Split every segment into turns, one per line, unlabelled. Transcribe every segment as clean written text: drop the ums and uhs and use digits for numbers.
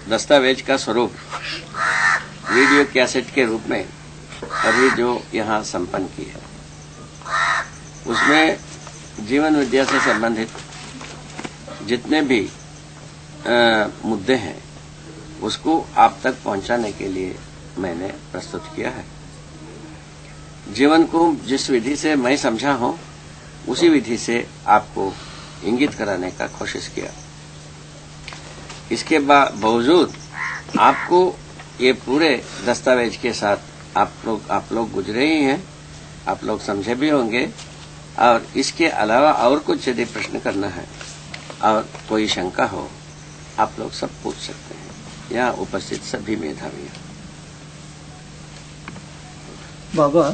दस्तावेज का स्वरूप वीडियो कैसेट के रूप में अभी जो यहाँ संपन्न की है, उसमें जीवन विद्या से संबंधित जितने भी मुद्दे हैं उसको आप तक पहुंचाने के लिए मैंने प्रस्तुत किया है। जीवन को जिस विधि से मैं समझा हूं उसी विधि से आपको इंगित कराने का कोशिश किया। इसके बावजूद आपको ये पूरे दस्तावेज के साथ आप लोग गुजरे ही हैं, आप लोग समझे भी होंगे। और इसके अलावा और कुछ यदि प्रश्न करना है और कोई शंका हो, आप लोग सब पूछ सकते हैं, यहाँ उपस्थित सभी मेधावी हैं।
बाबा,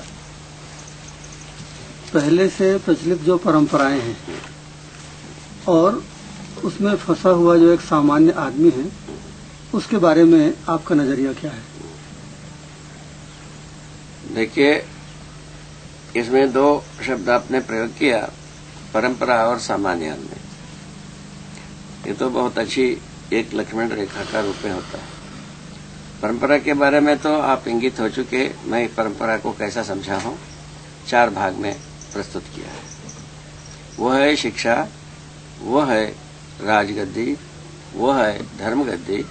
पहले से प्रचलित जो परंपराएं हैं और उसमें फंसा हुआ जो एक सामान्य आदमी है, उसके बारे में आपका नजरिया क्या है?
देखिए, इसमें दो शब्द आपने प्रयोग किया, परंपरा और सामान्य आदमी। ये तो बहुत अच्छी एक लक्ष्मण रेखा का रूप में होता है। परंपरा के बारे में तो आप इंगित हो चुके। मैं परंपरा को कैसा समझा हूं 4 भाग में प्रस्तुत किया है। वो है शिक्षा, वो है राजगद्दी, वो है धर्म गद्दी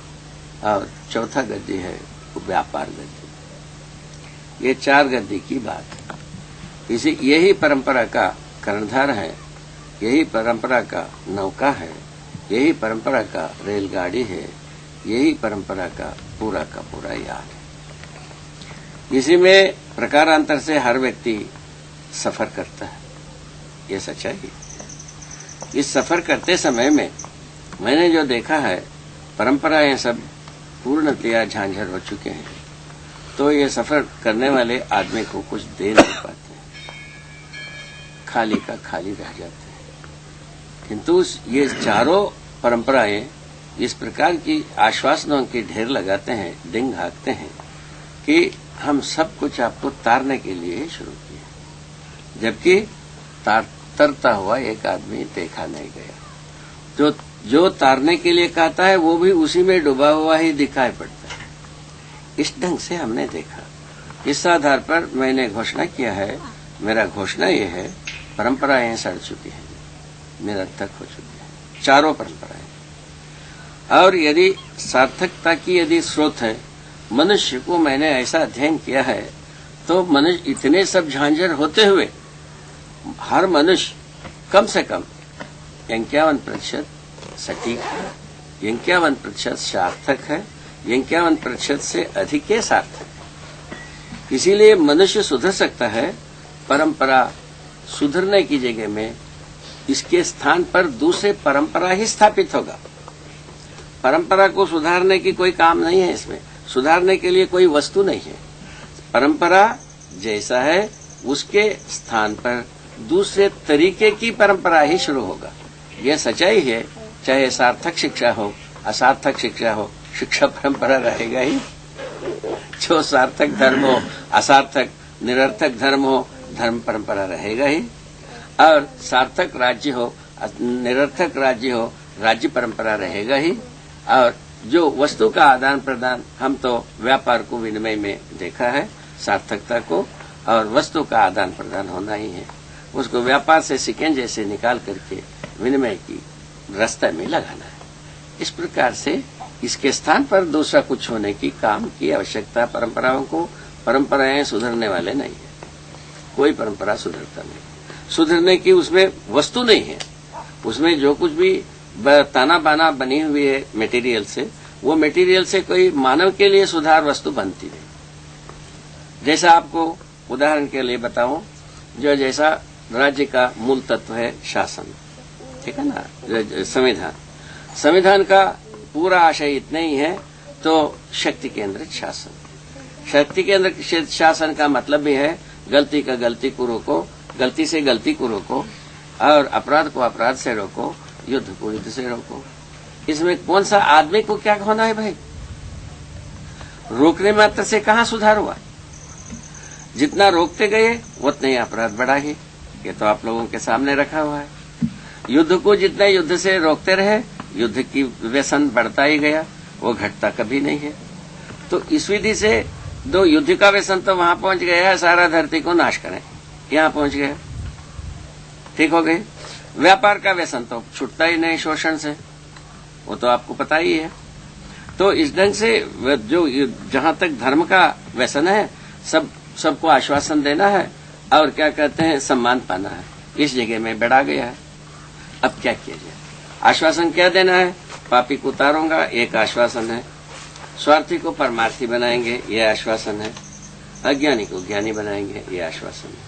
और चौथा गद्दी है व्यापार गद्दी। ये 4 गद्दी की बात है। यही परंपरा का कर्णधार है, यही परंपरा का नौका है, यही परंपरा का रेलगाड़ी है, यही परंपरा का पूरा यान है। इसी में प्रकारांतर से हर व्यक्ति सफर करता है, ये सच्चाई है। इस सफर करते समय में मैंने जो देखा है, परंपराएं सब पूर्णतया झांझर हो चुके हैं, तो ये सफर करने वाले आदमी को कुछ दे नहीं पाते, खाली का खाली रह जाते हैं। किंतु ये चारों परंपराएं इस प्रकार की आश्वासनों की ढेर लगाते हैं, डिंग हाँकते हैं कि हम सब कुछ आपको तारने के लिए शुरू किए, जबकि तरता हुआ एक आदमी देखा नहीं गया। जो तारने के लिए कहता है वो भी उसी में डूबा हुआ ही दिखाई पड़ता है। इस ढंग से हमने देखा। इस आधार पर मैंने घोषणा किया है, मेरा घोषणा ये है, परंपराएं सड़ चुकी हैं, निरर्थक हो चुकी हैं, चारों परंपराएं। और यदि सार्थकता की यदि स्रोत है मनुष्य को, मैंने ऐसा अध्ययन किया है, तो मनुष्य इतने सब झांझर होते हुए हर मनुष्य कम से कम 51% सटीक है, 51% सार्थक है, 51% से अधिक है सार्थक। इसीलिए मनुष्य सुधर सकता है। परंपरा सुधरने की जगह में इसके स्थान पर दूसरे परंपरा ही स्थापित होगा। परंपरा को सुधारने की कोई काम नहीं है, इसमें सुधारने के लिए कोई वस्तु नहीं है। परंपरा जैसा है उसके स्थान पर दूसरे तरीके की परंपरा ही शुरू होगा। यह सच्चाई है, चाहे सार्थक शिक्षा हो असार्थक शिक्षा हो, शिक्षा परंपरा रहेगा ही। जो सार्थक धर्म हो असार्थक निरर्थक धर्म हो, धर्म परंपरा रहेगा ही। और सार्थक राज्य हो निरर्थक राज्य हो, राज्य परंपरा रहेगा ही। और जो वस्तु का आदान प्रदान, हम तो व्यापार को विनिमय में देखा है, सार्थकता को और वस्तु का आदान प्रदान होना ही है। उसको व्यापार से शिकंजे से निकाल करके विनिमय की रास्ते में लगाना है। इस प्रकार से इसके स्थान पर दूसरा कुछ होने की काम की आवश्यकता। परंपराओं को, परंपराएं सुधरने वाले नहीं है, कोई परंपरा सुधरता नहीं। सुधरने की उसमें वस्तु नहीं है। उसमें जो कुछ भी ताना बाना बनी हुई है मटेरियल से, वो मटेरियल से कोई मानव के लिए सुधार वस्तु बनती नहीं। जैसा आपको उदाहरण के लिए बताऊं, जो जैसा राज्य का मूल तत्व है शासन, ठीक है ना, संविधान। संविधान का पूरा आशय इतना ही है, तो शक्ति केंद्रित शासन। शक्ति केंद्रित शासन का मतलब भी है गलती का गलती को रोको, गलती से गलती को रोको, और अपराध को अपराध से रोको, युद्ध को युद्ध से रोको। इसमें कौन सा आदमी को क्या होना है भाई? रोकने मात्र से कहां सुधार हुआ? जितना रोकते गए उतने ही अपराध बढ़ा ही। ये तो आप लोगों के सामने रखा हुआ है। युद्ध को जितने युद्ध से रोकते रहे, युद्ध की व्यसन बढ़ता ही गया। वो घटता कभी नहीं है। तो इस विधि से दो युद्ध का व्यसन तो वहां पहुंच गया है, सारा धरती को नाश करें, यहां पहुंच गया, ठीक हो गए। व्यापार का व्यसन तो छूटता ही नहीं शोषण से, वो तो आपको पता ही है। तो इस ढंग से जो जहां तक धर्म का व्यसन है, सबको आश्वासन देना है और क्या कहते हैं सम्मान पाना है, इस जगह में बढ़ा गया है। अब क्या किया जाए? आश्वासन क्या देना है? पापी को उतारूंगा, एक आश्वासन है। स्वार्थी को परमार्थी बनाएंगे, ये आश्वासन है। अज्ञानी को ज्ञानी बनाएंगे, ये आश्वासन है।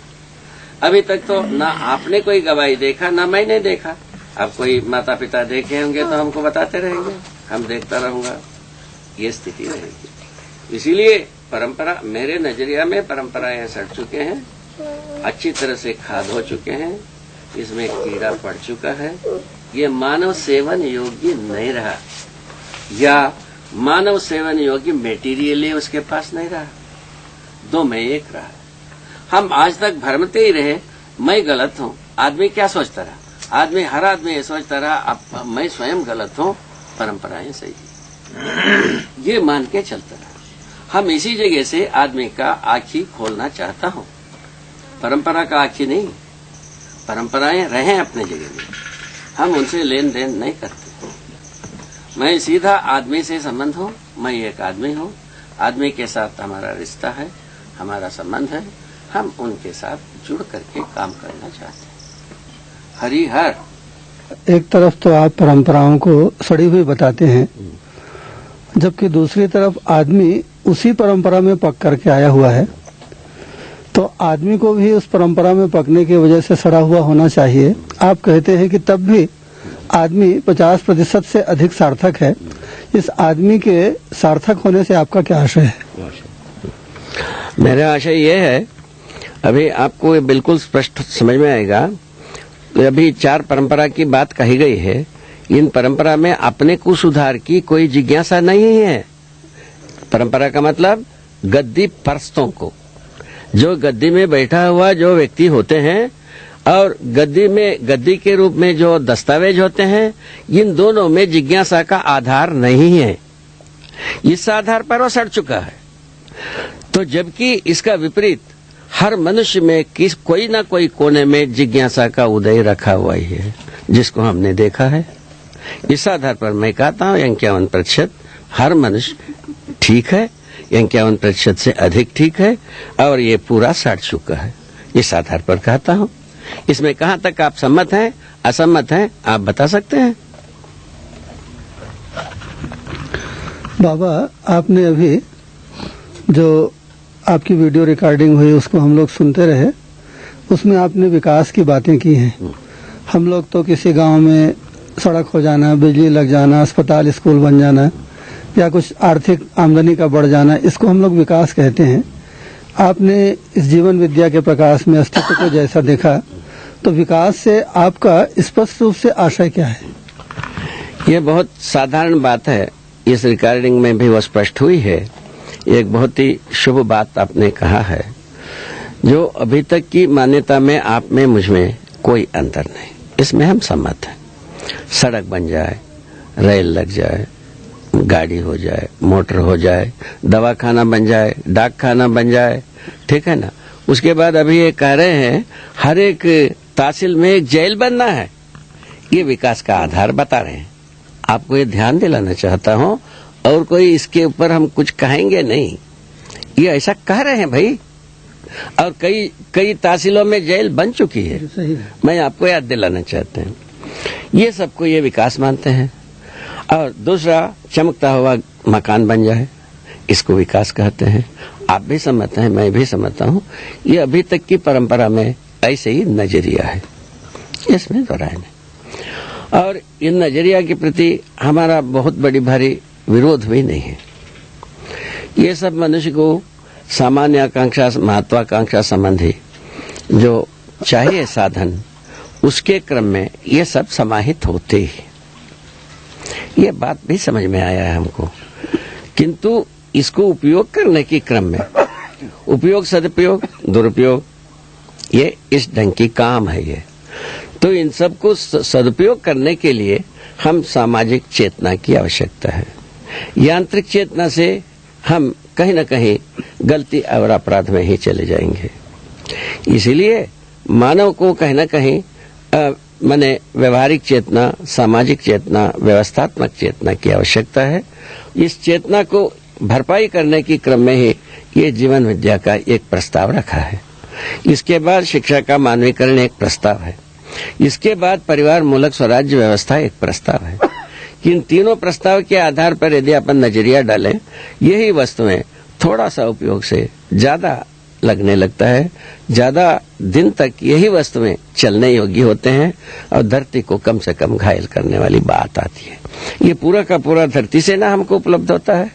अभी तक तो ना आपने कोई गवाही देखा, ना मैंने देखा। अब कोई माता पिता देखे होंगे तो हमको बताते रहेंगे, हम देखता रहूंगा, ये स्थिति रहेगी। इसीलिए परंपरा, मेरे नजरिया में परंपराएं सड़ चुके हैं, अच्छी तरह से खाद हो चुके हैं, इसमें कीड़ा पड़ चुका है। ये मानव सेवन योग्य नहीं रहा, या मानव सेवन योग्य मेटीरियल उसके पास नहीं रहा, दो में एक रहा। हम आज तक भ्रमते ही रहे, मैं गलत हूं। आदमी क्या सोचता रहा? हर आदमी ये सोचता रहा अब मैं स्वयं गलत हूं, परंपराएं सही है, ये मान के चलता रहा। हम इसी जगह से आदमी का आँखी खोलना चाहता हूं, परंपरा का आँखी नहीं। परंपराएं रहें अपने जगह में, हम उनसे लेन देन नहीं करते। मैं सीधा आदमी से संबंध हूं, मैं एक आदमी हूं, आदमी के साथ हमारा रिश्ता है, हमारा संबंध है, हम उनके साथ जुड़ करके काम करना चाहते हैं। हरिहर।
एक तरफ तो आप परंपराओं को सड़ी हुई बताते हैं, जबकि दूसरी तरफ आदमी उसी परंपरा में पक करके आया हुआ है, तो आदमी को भी उस परंपरा में पकने की वजह से सड़ा हुआ होना चाहिए। आप कहते हैं कि तब भी आदमी 50% से अधिक सार्थक है। इस आदमी के सार्थक होने से आपका क्या आशय है?
मेरा आशय यह है, अभी आपको बिल्कुल स्पष्ट समझ में आएगा। अभी 4 परंपरा की बात कही गई है, इन परंपरा में अपने को सुधार की कोई जिज्ञासा नहीं है। परंपरा का मतलब गद्दी परस्तों को, जो गद्दी में बैठा हुआ जो व्यक्ति होते हैं और गद्दी के रूप में जो दस्तावेज होते हैं, इन दोनों में जिज्ञासा का आधार नहीं है। इस आधार पर वो सड़ चुका है। तो जबकि इसका विपरीत हर मनुष्य में कोई ना कोई कोने में जिज्ञासा का उदय रखा हुआ ही है, जिसको हमने देखा है। इस आधार पर मैं कहता हूँ 51% हर मनुष्य ठीक है, 51% से अधिक ठीक है, और ये पूरा सड़ चुका है। इस आधार पर कहता हूँ। इसमें कहाँ तक आप सम्मत हैं, असम्मत हैं, आप बता सकते हैं?
बाबा, आपने अभी जो आपकी वीडियो रिकॉर्डिंग हुई उसको हम लोग सुनते रहे, उसमें आपने विकास की बातें की हैं। हम लोग तो किसी गांव में सड़क हो जाना, बिजली लग जाना, अस्पताल स्कूल बन जाना, या कुछ आर्थिक आमदनी का बढ़ जाना, इसको हम लोग विकास कहते हैं। आपने इस जीवन विद्या के प्रकाश में अस्तित्व को जैसा देखा, तो विकास से आपका स्पष्ट रूप से आशय क्या है?
ये बहुत साधारण बात है, इस रिकॉर्डिंग में भी वो स्पष्ट हुई है। एक बहुत ही शुभ बात आपने कहा है, जो अभी तक की मान्यता में आप में मुझ में कोई अंतर नहीं, इसमें हम सम्मत हैं। सड़क बन जाए, रेल लग जाए, गाड़ी हो जाए, मोटर हो जाए, दवाखाना बन जाए, डाक खाना बन जाए, ठीक है ना। उसके बाद अभी ये कह रहे हैं हर एक तहसील में एक जेल बनना है, ये विकास का आधार बता रहे हैं। आपको ये ध्यान दिलाना चाहता हूँ, और कोई इसके ऊपर हम कुछ कहेंगे नहीं, ये ऐसा कह रहे हैं भाई। और कई तहसीलों में जेल बन चुकी है, मैं आपको याद दिलाना चाहते हैं। ये सबको ये विकास मानते हैं। और दूसरा, चमकता हुआ मकान बन जाए, इसको विकास कहते हैं। आप भी समझते हैं, मैं भी समझता हूँ। ये अभी तक की परंपरा में ऐसे ही नजरिया है, इसमें तो राय नहीं। और इन नजरिया के प्रति हमारा बहुत बड़ी भारी विरोध भी नहीं है। ये सब मनुष्य को सामान्य आकांक्षा, महत्वाकांक्षा संबंधी जो चाहिए साधन, उसके क्रम में ये सब समाहित होते ही, ये बात भी समझ में आया है हमको। किंतु इसको उपयोग करने के क्रम में उपयोग, सदुपयोग, दुरुपयोग, ये इस ढंग की काम है ये। तो इन सबको सदुपयोग करने के लिए हम सामाजिक चेतना की आवश्यकता है। यांत्रिक चेतना से हम कहीं न कहीं गलती और अपराध में ही चले जाएंगे। इसीलिए मानव को कहीं न कहीं माने व्यवहारिक चेतना, सामाजिक चेतना, व्यवस्थात्मक चेतना की आवश्यकता है। इस चेतना को भरपाई करने की क्रम में ही ये जीवन विद्या का एक प्रस्ताव रखा है। इसके बाद शिक्षा का मानवीकरण एक प्रस्ताव है। इसके बाद परिवार मूलक स्वराज्य व्यवस्था एक प्रस्ताव है। इन तीनों प्रस्ताव के आधार पर यदि अपन नजरिया डालें, यही वस्तुएं थोड़ा सा उपयोग से ज्यादा लगने लगता है, ज्यादा दिन तक यही वस्तुएं चलने योग्य होते हैं और धरती को कम से कम घायल करने वाली बात आती है। ये पूरा का पूरा धरती से ना हमको उपलब्ध होता है।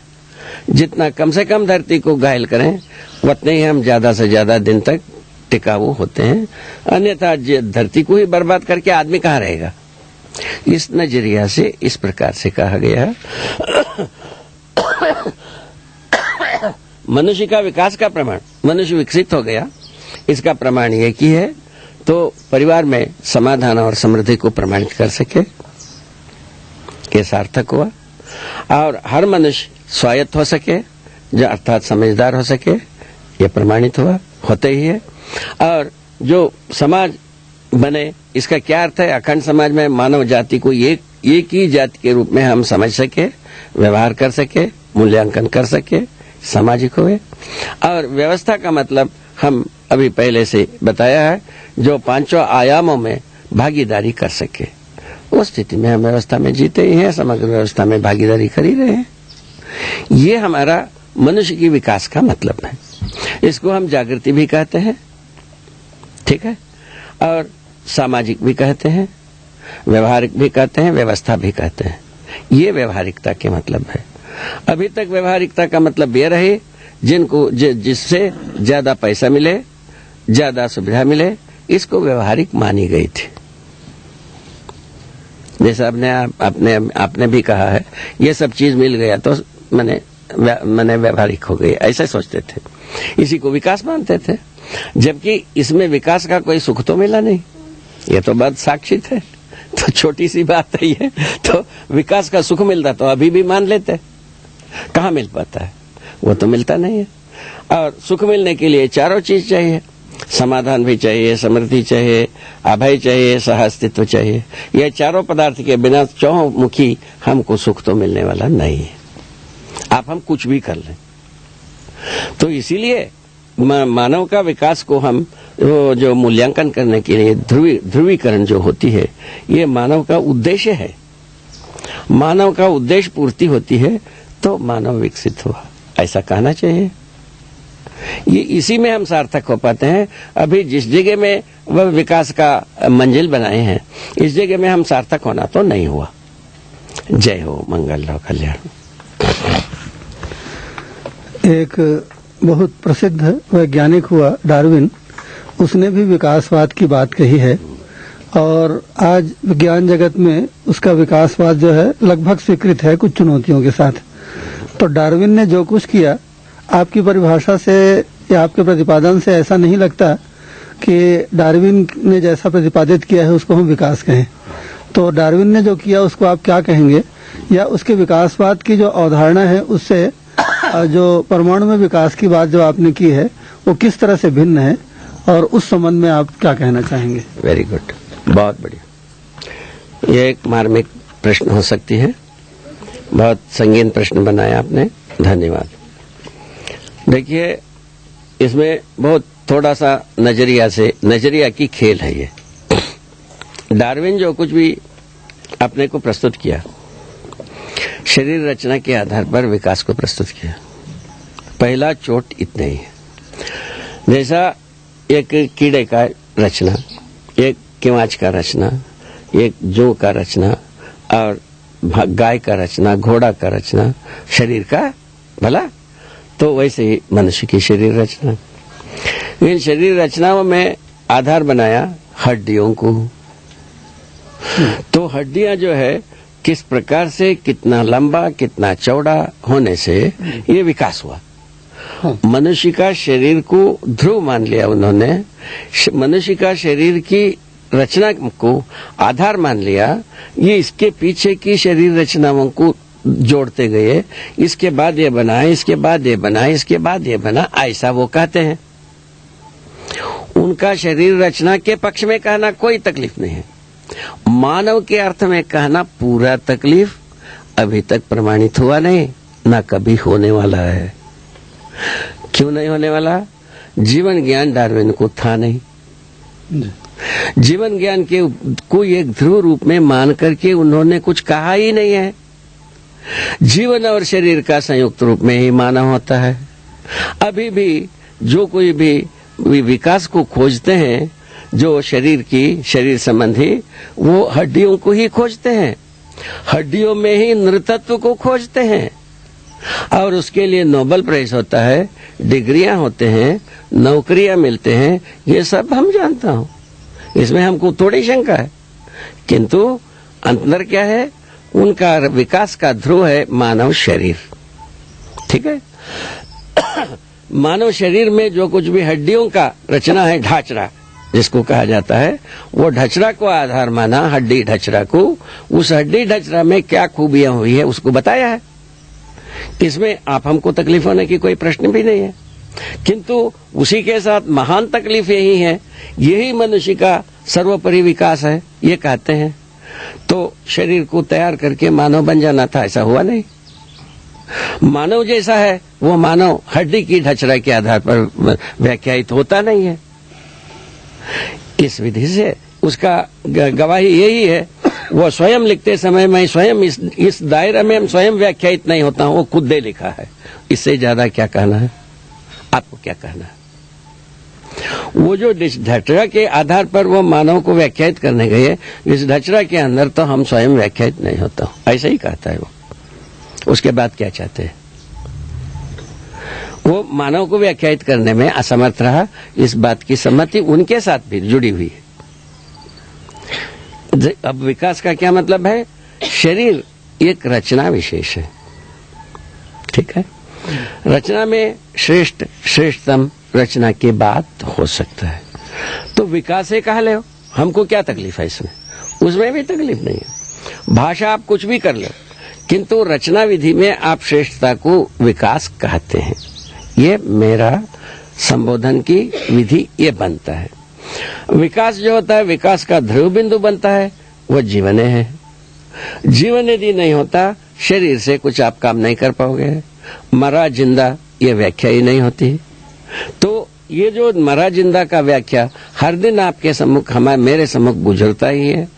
जितना कम से कम धरती को घायल करें उतने ही हम ज्यादा से ज्यादा दिन तक टिकाऊ होते हैं। अन्यथा धरती को ही बर्बाद करके आदमी कहाँ रहेगा। इस नजरिया से इस प्रकार से कहा गया है मनुष्य का विकास का प्रमाण, मनुष्य विकसित हो गया, इसका प्रमाण ये की है तो परिवार में समाधान और समृद्धि को प्रमाणित कर सके, ये सार्थक हुआ। और हर मनुष्य स्वायत्त हो सके, जो अर्थात समझदार हो सके, ये प्रमाणित हुआ, होते ही है। और जो समाज बने, इसका क्या अर्थ है? अखंड समाज में मानव जाति को एक ही जाति के रूप में हम समझ सके, व्यवहार कर सके, मूल्यांकन कर सके, सामाजिक हुए। और व्यवस्था का मतलब हम अभी पहले से बताया है, जो पांचों आयामों में भागीदारी कर सके। उस स्थिति में हम व्यवस्था में जीते ही हैं, समग्र व्यवस्था में भागीदारी कर ही रहे हैं। ये हमारा मनुष्य की विकास का मतलब है। इसको हम जागृति भी कहते हैं, ठीक है, और सामाजिक भी कहते हैं, व्यवहारिक भी कहते हैं, व्यवस्था भी कहते हैं। ये व्यवहारिकता के मतलब है। अभी तक व्यवहारिकता का मतलब ये रहे जिनको जिससे ज्यादा पैसा मिले, ज्यादा सुविधा मिले, इसको व्यवहारिक मानी गई थी। जैसा आपने भी कहा है, ये सब चीज मिल गया तो मैंने व्यवहारिक हो गई, ऐसे सोचते थे, इसी को विकास मानते थे। जबकि इसमें विकास का कोई सुख तो मिला नहीं, ये तो बात साक्षित है। तो छोटी सी बात है ये, तो विकास का सुख मिलता तो अभी भी मान लेते, कहाँ मिल पाता है, वो तो मिलता नहीं है। और सुख मिलने के लिए चारों चीज चाहिए, समाधान भी चाहिए, समृद्धि चाहिए, अभय चाहिए, सह अस्तित्व चाहिए। ये चारों पदार्थ के बिना चौमुखी हमको सुख तो मिलने वाला नहीं है, आप हम कुछ भी कर लें। तो इसीलिए मानव का विकास को हम जो मूल्यांकन करने के लिए ध्रुवीकरण जो होती है, ये मानव का उद्देश्य है। मानव का उद्देश्य पूर्ति होती है तो मानव विकसित हुआ, ऐसा कहना चाहिए। ये इसी में हम सार्थक हो पाते हैं। अभी जिस जगह में वह विकास का मंजिल बनाए हैं, इस जगह में हम सार्थक होना तो नहीं हुआ। जय हो, मंगल हो, कल्याण।
एक बहुत प्रसिद्ध वैज्ञानिक हुआ डार्विन, उसने भी विकासवाद की बात कही है और आज विज्ञान जगत में उसका विकासवाद जो है लगभग स्वीकृत है, कुछ चुनौतियों के साथ। तो डार्विन ने जो कुछ किया, आपकी परिभाषा से या आपके प्रतिपादन से ऐसा नहीं लगता कि डार्विन ने जैसा प्रतिपादित किया है उसको हम विकास कहें। तो डार्विन ने जो किया उसको आप क्या कहेंगे, या उसके विकासवाद की जो अवधारणा है उससे जो परमाणु में विकास की बात जो आपने की है वो किस तरह से भिन्न है, और उस संबंध में आप क्या कहना चाहेंगे?
वेरी गुड, बहुत बढ़िया। ये एक मार्मिक प्रश्न हो सकती है, बहुत संगीन प्रश्न बनाया आपने, धन्यवाद। देखिए, इसमें बहुत थोड़ा सा नजरिया की खेल है। ये डार्विन जो कुछ भी अपने को प्रस्तुत किया, शरीर रचना के आधार पर विकास को प्रस्तुत किया। पहला चोट इतने ही है, जैसा एक कीड़े का रचना, एक कीवाच का रचना, एक जौ का रचना और गाय का रचना, घोड़ा का रचना, शरीर का भला, तो वैसे ही मनुष्य की शरीर रचना। इन शरीर रचनाओं में आधार बनाया हड्डियों को। तो हड्डियां जो है किस प्रकार से, कितना लंबा, कितना चौड़ा होने से ये विकास हुआ। मनुष्य का शरीर को ध्रुव मान लिया उन्होंने, मनुष्य का शरीर की रचना को आधार मान लिया। ये इसके पीछे की शरीर रचनाओं को जोड़ते गए, इसके बाद ये बना, इसके बाद ये बना, इसके बाद ये बना, ऐसा वो कहते हैं। उनका शरीर रचना के पक्ष में कहना कोई तकलीफ नहीं है। मानव के अर्थ में कहना पूरा तकलीफ अभी तक प्रमाणित हुआ नहीं, ना कभी होने वाला है। क्यों नहीं होने वाला? जीवन ज्ञान डार्विन को था नहीं। जीवन ज्ञान के को एक ध्रुव रूप में मान करके उन्होंने कुछ कहा ही नहीं है। जीवन और शरीर का संयुक्त रूप में ही मानव होता है। अभी भी जो कोई भी विकास को खोजते हैं, जो शरीर संबंधी, वो हड्डियों को ही खोजते हैं, हड्डियों में ही नृतत्व को खोजते हैं, और उसके लिए नोबेल प्राइज होता है, डिग्रियां होते हैं, नौकरियां मिलते हैं। ये सब हम जानता हूं, इसमें हमको थोड़ी शंका है। किंतु अंदर क्या है? उनका विकास का ध्रुव है मानव शरीर। ठीक है। मानव शरीर में जो कुछ भी हड्डियों का रचना है, ढांचरा जिसको कहा जाता है, वो ढचरा को आधार माना, हड्डी ढचरा को। उस हड्डी ढचरा में क्या खूबियां हुई है उसको बताया है। इसमें आप हमको तकलीफ होने की कोई प्रश्न भी नहीं है। किंतु उसी के साथ महान तकलीफ यही है, यही मनुष्य का सर्वोपरि विकास है, ये कहते हैं। तो शरीर को तैयार करके मानव बन जाना था, ऐसा हुआ नहीं। मानव जैसा है वो मानव हड्डी की ढचरा के आधार पर व्याख्यायित होता नहीं है। इस विधि से उसका गवाही यही है, वो स्वयं लिखते समय मैं स्वयं इस दायरे में स्वयं व्याख्यायित नहीं होता हूं, वो खुद दे लिखा है। इससे ज्यादा क्या कहना है? आपको क्या कहना है? वो जो ढचरा के आधार पर वो मानव को व्याख्यायित करने गए, इस ढचरा के अंदर तो हम स्वयं व्याख्यायित नहीं होता हूं, ऐसा ही कहता है वो। उसके बाद क्या चाहते हैं? वो मानव को व्याख्यायित करने में असमर्थ रहा। इस बात की सम्मति उनके साथ भी जुड़ी हुई है। अब विकास का क्या मतलब है? शरीर एक रचना विशेष है। ठीक है। रचना में श्रेष्ठतम रचना के बाद हो सकता है। तो विकास से कहा ले, हमको क्या तकलीफ है इसमें? उसमें भी तकलीफ नहीं है। भाषा आप कुछ भी कर लो, किंतु रचना विधि में आप श्रेष्ठता को विकास कहते हैं। ये मेरा संबोधन की विधि ये बनता है। विकास जो होता है, विकास का ध्रुव बिंदु बनता है, वो जीवन है। जीवन यदि नहीं होता, शरीर से कुछ आप काम नहीं कर पाओगे। मरा जिंदा ये व्याख्या ही नहीं होती। तो ये जो मरा जिंदा का व्याख्या हर दिन आपके सम्मुख, मेरे सम्मुख गुजरता ही है।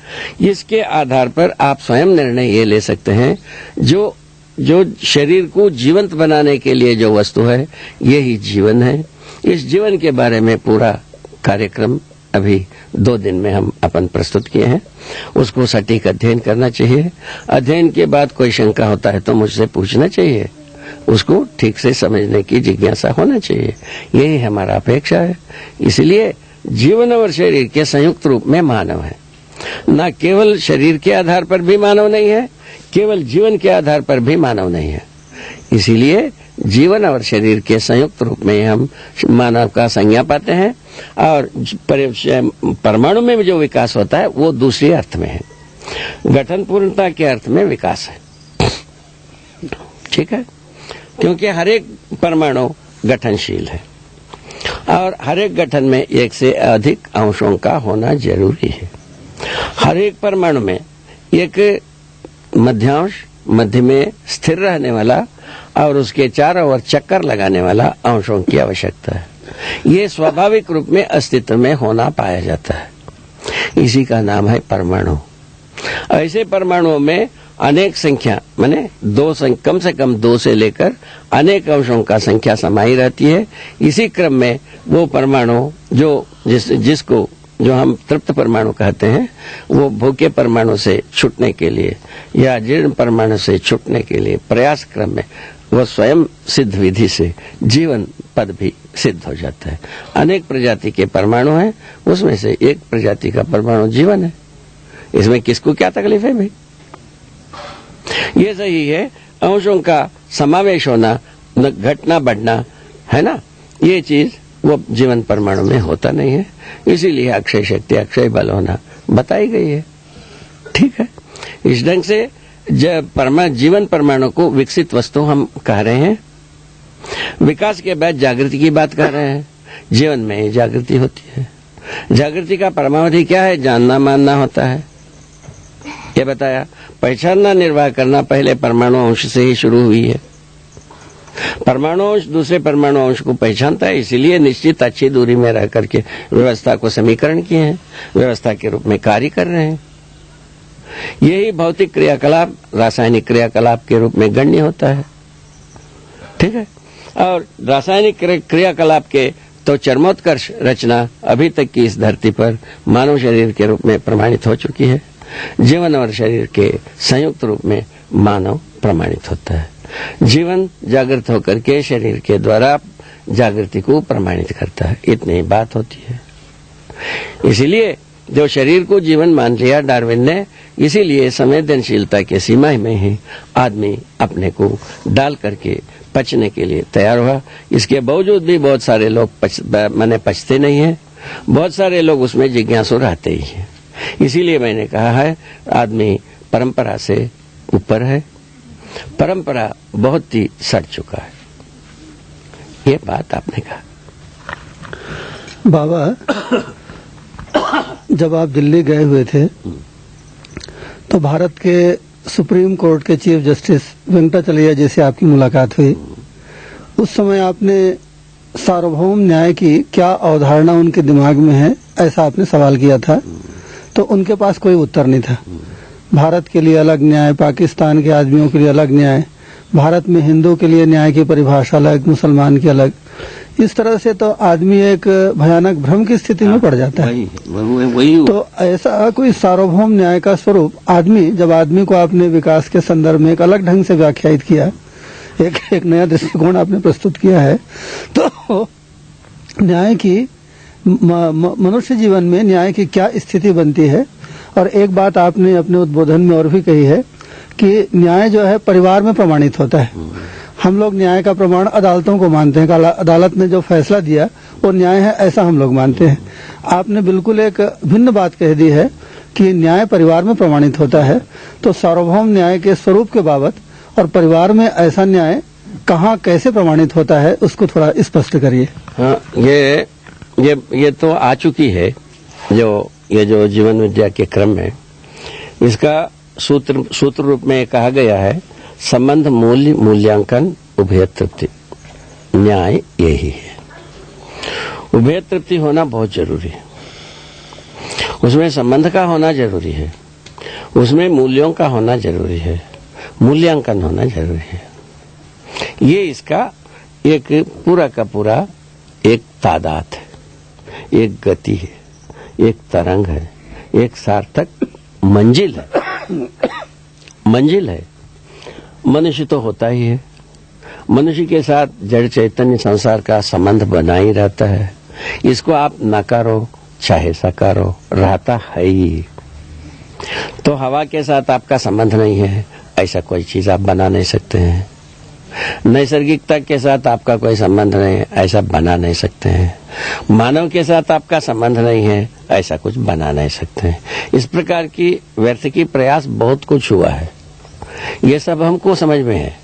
इसके आधार पर आप स्वयं निर्णय ये ले सकते हैं, जो शरीर को जीवंत बनाने के लिए जो वस्तु है, यही जीवन है। इस जीवन के बारे में पूरा कार्यक्रम अभी 2 दिन में हम अपन प्रस्तुत किए हैं। उसको सटीक अध्ययन करना चाहिए। अध्ययन के बाद कोई शंका होता है तो मुझसे पूछना चाहिए, उसको ठीक से समझने की जिज्ञासा होना चाहिए। यही हमारा अपेक्षा है। इसलिए जीवन और शरीर के संयुक्त रूप में मानव है। न केवल शरीर के आधार पर भी मानव नहीं है, केवल जीवन के आधार पर भी मानव नहीं है। इसीलिए जीवन और शरीर के संयुक्त रूप में हम मानव का संज्ञा पाते हैं। और परमाणु में जो विकास होता है वो दूसरे अर्थ में है, गठन पूर्णता के अर्थ में विकास है। ठीक है। क्योंकि हर एक परमाणु गठनशील है और हर एक गठन में एक से अधिक अंशों का होना जरूरी है। हर एक परमाणु में एक मध्यांश, मध्य में स्थिर रहने वाला और उसके चारों ओर चक्कर लगाने वाला अंशों की आवश्यकता है। ये स्वाभाविक रूप में अस्तित्व में होना पाया जाता है। इसी का नाम है परमाणु। ऐसे परमाणुओं में अनेक संख्या माने कम से कम 2 से लेकर अनेक अंशों का संख्या समाई रहती है। इसी क्रम में वो परमाणु जिसको हम तृप्त परमाणु कहते हैं, वो भूखे परमाणु से छूटने के लिए या जीर्ण परमाणु से छूटने के लिए प्रयास क्रम में वो स्वयं सिद्ध विधि से जीवन पद भी सिद्ध हो जाता है। अनेक प्रजाति के परमाणु हैं, उसमें से एक प्रजाति का परमाणु जीवन है। इसमें किसको क्या तकलीफ है भाई? ये सही है, अंशों का समावेश होना, घटना बढ़ना है ना, ये चीज वो जीवन परमाणु में होता नहीं है। इसीलिए अक्षय शक्ति, अक्षय बल होना बताई गई है। ठीक है। इस ढंग से जीवन परमाणु को विकसित वस्तु हम कह रहे हैं। विकास के बाद जागृति की बात कर रहे हैं। जीवन में जागृति होती है। जागृति का परमावधि क्या है? जानना मानना होता है। ये बताया। पहचानना निर्वाह करना पहले परमाणु अंश से ही शुरू हुई है। परमाणु अंश दूसरे परमाणु अंश को पहचानता है, इसीलिए निश्चित अच्छी दूरी में रह करके व्यवस्था को समीकरण किए हैं, व्यवस्था के रूप में कार्य कर रहे हैं। यही भौतिक क्रियाकलाप रासायनिक क्रियाकलाप के रूप में गण्य होता है। ठीक है। और रासायनिक क्रियाकलाप के तो चरमोत्कर्ष रचना अभी तक की इस धरती पर मानव शरीर के रूप में प्रमाणित हो चुकी है। जीवन और शरीर के संयुक्त रूप में मानव प्रमाणित होता है। जीवन जागृत होकर के शरीर के द्वारा जागृति को प्रमाणित करता है। इतनी बात होती है। इसीलिए जो शरीर को जीवन मान लिया डार्विन ने, इसीलिए संवेदनशीलता के सीमा में ही आदमी अपने को डाल करके पचने के लिए तैयार हुआ। इसके बावजूद भी बहुत सारे लोग पचते नहीं हैं। बहुत सारे लोग उसमें जिज्ञासु रहते ही हैं। इसीलिए मैंने कहा है आदमी परंपरा से ऊपर है। परंपरा बहुत ही सड़ चुका है। ये बात आपने कहा।
बाबा, जब आप दिल्ली गए हुए थे तो भारत के सुप्रीम कोर्ट के चीफ जस्टिस वेंकटाचलैया जी से आपकी मुलाकात हुई। उस समय आपने सार्वभौम न्याय की क्या अवधारणा उनके दिमाग में है, ऐसा आपने सवाल किया था। तो उनके पास कोई उत्तर नहीं था। भारत के लिए अलग न्याय, पाकिस्तान के आदमियों के लिए अलग न्याय, भारत में हिंदू के लिए न्याय की परिभाषा अलग, मुसलमान की अलग। इस तरह से तो आदमी एक भयानक भ्रम की स्थिति में पड़ जाता है।
वही
तो ऐसा कोई सार्वभौम न्याय का स्वरूप जब आदमी को आपने विकास के संदर्भ में एक अलग ढंग से व्याख्यायित किया, एक नया दृष्टिकोण आपने प्रस्तुत किया है, तो न्याय की मनुष्य जीवन में न्याय की क्या स्थिति बनती है। और एक बात आपने अपने उद्बोधन में और भी कही है कि न्याय जो है परिवार में प्रमाणित होता है। हम लोग न्याय का प्रमाण अदालतों को मानते हैं। अदालत ने जो फैसला दिया वो न्याय है, ऐसा हम लोग मानते हैं। आपने बिल्कुल एक भिन्न बात कह दी है कि न्याय परिवार में प्रमाणित होता है। तो सार्वभौम न्याय के स्वरूप के बाबत और परिवार में ऐसा न्याय कहाँ कैसे प्रमाणित होता है, उसको थोड़ा स्पष्ट करिए।
हाँ, ये तो आ चुकी है। ये जो जीवन विद्या के क्रम में इसका सूत्र रूप में कहा गया है, संबंध मूल्य मूल्यांकन उभय तृप्ति। न्याय यही है। उभय तृप्ति होना बहुत जरूरी है। उसमें संबंध का होना जरूरी है, उसमें मूल्यों का होना जरूरी है, मूल्यांकन होना जरूरी है। ये इसका एक पूरा का पूरा एक तादाद है, एक गति है, एक तरंग है, एक सार्थक मंजिल है। मनुष्य तो होता ही है। मनुष्य के साथ जड़ चैतन्य संसार का संबंध बना ही रहता है। इसको आप नकारो चाहे सकारो, रहता है ही। तो हवा के साथ आपका संबंध नहीं है, ऐसा कोई चीज आप बना नहीं सकते हैं। नैसर्गिकता के साथ आपका कोई संबंध नहीं है, ऐसा बना नहीं सकते हैं। मानव के साथ आपका संबंध नहीं है, ऐसा कुछ बना नहीं सकते हैं। इस प्रकार की व्यर्थ की प्रयास बहुत कुछ हुआ है। ये सब हमको समझ में है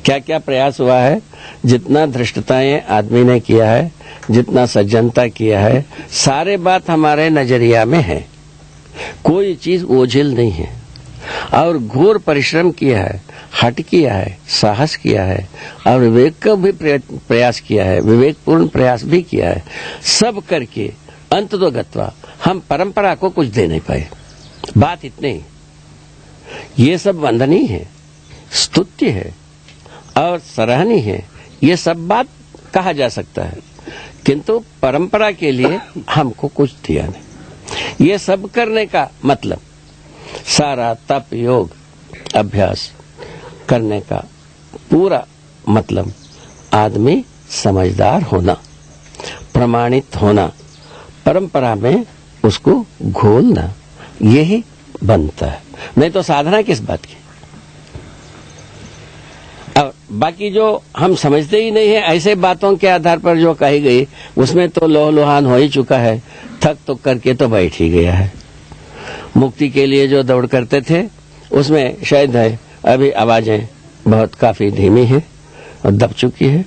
क्या क्या प्रयास हुआ है। जितना धृष्टताएं आदमी ने किया है, जितना सज्जनता किया है, सारे बात हमारे नजरिया में है। कोई चीज ओझिल नहीं है। और घोर परिश्रम किया है, हट किया है, साहस किया है और विवेक का भी प्रयास किया है, विवेकपूर्ण प्रयास भी किया है। सब करके अंततोगत्वा हम परंपरा को कुछ दे नहीं पाए। बात इतनी ही। ये सब वंदनीय है, स्तुत्य है और सराहनीय है। ये सब बात कहा जा सकता है, किंतु परंपरा के लिए हमको कुछ दिया नहीं। ये सब करने का मतलब सारा तप योग अभ्यास करने का पूरा मतलब आदमी समझदार होना, प्रमाणित होना, परंपरा में उसको घोलना, यही बनता है। नहीं तो साधना किस बात की। और बाकी जो हम समझते ही नहीं है, ऐसे बातों के आधार पर जो कही गई, उसमें तो लोहलुहान हो ही चुका है। थक तो करके तो बैठ ही गया है। मुक्ति के लिए जो दौड़ करते थे, उसमें शायद है अभी आवाजें बहुत काफी धीमी है और दब चुकी है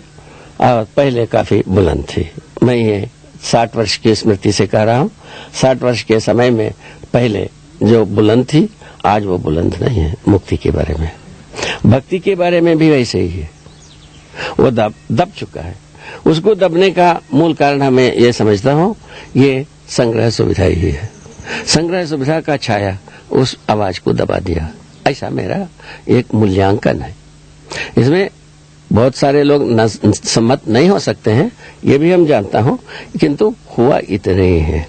और पहले काफी बुलंद थी। मैं ये 60 वर्ष की स्मृति से कह रहा हूँ। 60 वर्ष के समय में पहले जो बुलंद थी आज वो बुलंद नहीं है। मुक्ति के बारे में, भक्ति के बारे में भी वैसे ही है, वो दब चुका है। उसको दबने का मूल कारण हमें ये समझता हूँ, ये संग्रह सुविधा ही है। संग्रह सुविधा का छाया उस आवाज को दबा दिया, ऐसा मेरा एक मूल्यांकन है। इसमें बहुत सारे लोग सम्मत नहीं हो सकते हैं, ये भी हम जानता हूं, किंतु हुआ इतने ही है।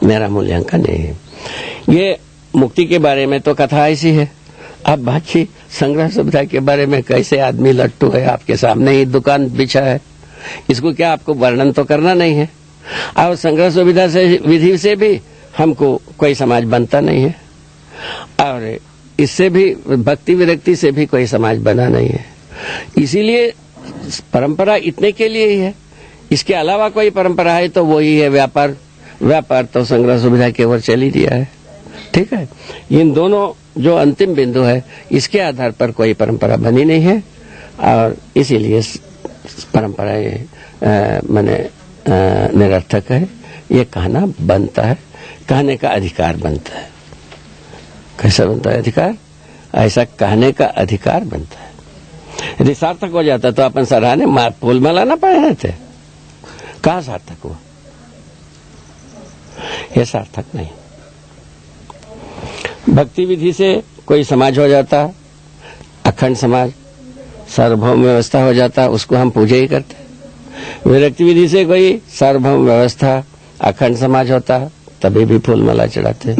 मेरा मूल्यांकन नहीं है। ये मुक्ति के बारे में तो कथा ऐसी है। अब बाकी संग्रह सुविधा के बारे में कैसे आदमी लट्टू है, आपके सामने ही दुकान बिछा है, इसको क्या आपको वर्णन तो करना नहीं है। और संग्रह सुविधा से विधि से भी हमको कोई समाज बनता नहीं है और इससे भी भक्ति विरक्ति से भी कोई समाज बना नहीं है। इसीलिए परंपरा इतने के लिए ही है। इसके अलावा कोई परंपरा है तो वही है व्यापार। व्यापार तो संग्रह सुविधा की ओर चली दिया है। ठीक है, इन दोनों जो अंतिम बिंदु है, इसके आधार पर कोई परंपरा बनी नहीं है और इसीलिए परंपराएं माने निरर्थक है। ये कहना बनता है, कहने का अधिकार बनता है। कैसा बनता है अधिकार? ऐसा कहने का अधिकार बनता है। यदि सार्थक हो जाता तो अपन सराहने फूल माला ना पहने थे। कहाँ सार्थक हुआ? ये सार्थक नहीं। भक्ति विधि से कोई समाज हो जाता, अखंड समाज, सार्वभौम व्यवस्था हो जाता, उसको हम पूजा ही करते। विरक्ति विधि से कोई सार्वभौम व्यवस्था, अखंड समाज होता, तभी भी फूल माला चढ़ाते।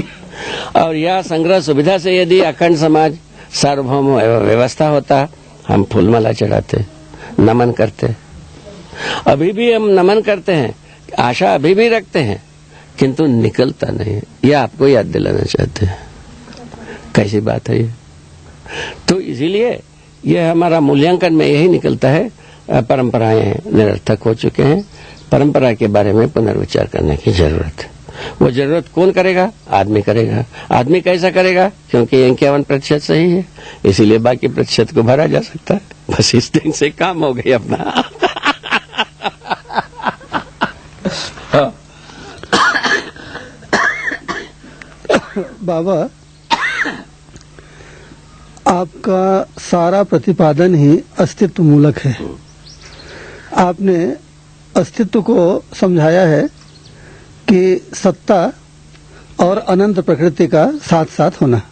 और यह संग्रह सुविधा से यदि अखंड समाज, सार्वभौम व्यवस्था होता, हम फूल माला चढ़ाते, नमन करते। अभी भी हम नमन करते हैं, आशा अभी भी रखते हैं, किंतु निकलता नहीं है। यह आपको याद दिलाना चाहते हैं। कैसी बात है ये? तो इसीलिए यह हमारा मूल्यांकन में यही निकलता है, परंपराएं निरर्थक हो चुके हैं। परंपरा के बारे में पुनर्विचार करने की जरूरत है। वो जरूरत कौन करेगा? आदमी करेगा। आदमी कैसा करेगा? क्योंकि 51% सही है, इसीलिए बाकी प्रतिशत को भरा जा सकता है। बस इस दिन से काम हो गई अपना।
बाबा, आपका सारा प्रतिपादन ही अस्तित्व मूलक है। आपने अस्तित्व को समझाया है कि सत्ता और अनंत प्रकृति का साथ साथ होना।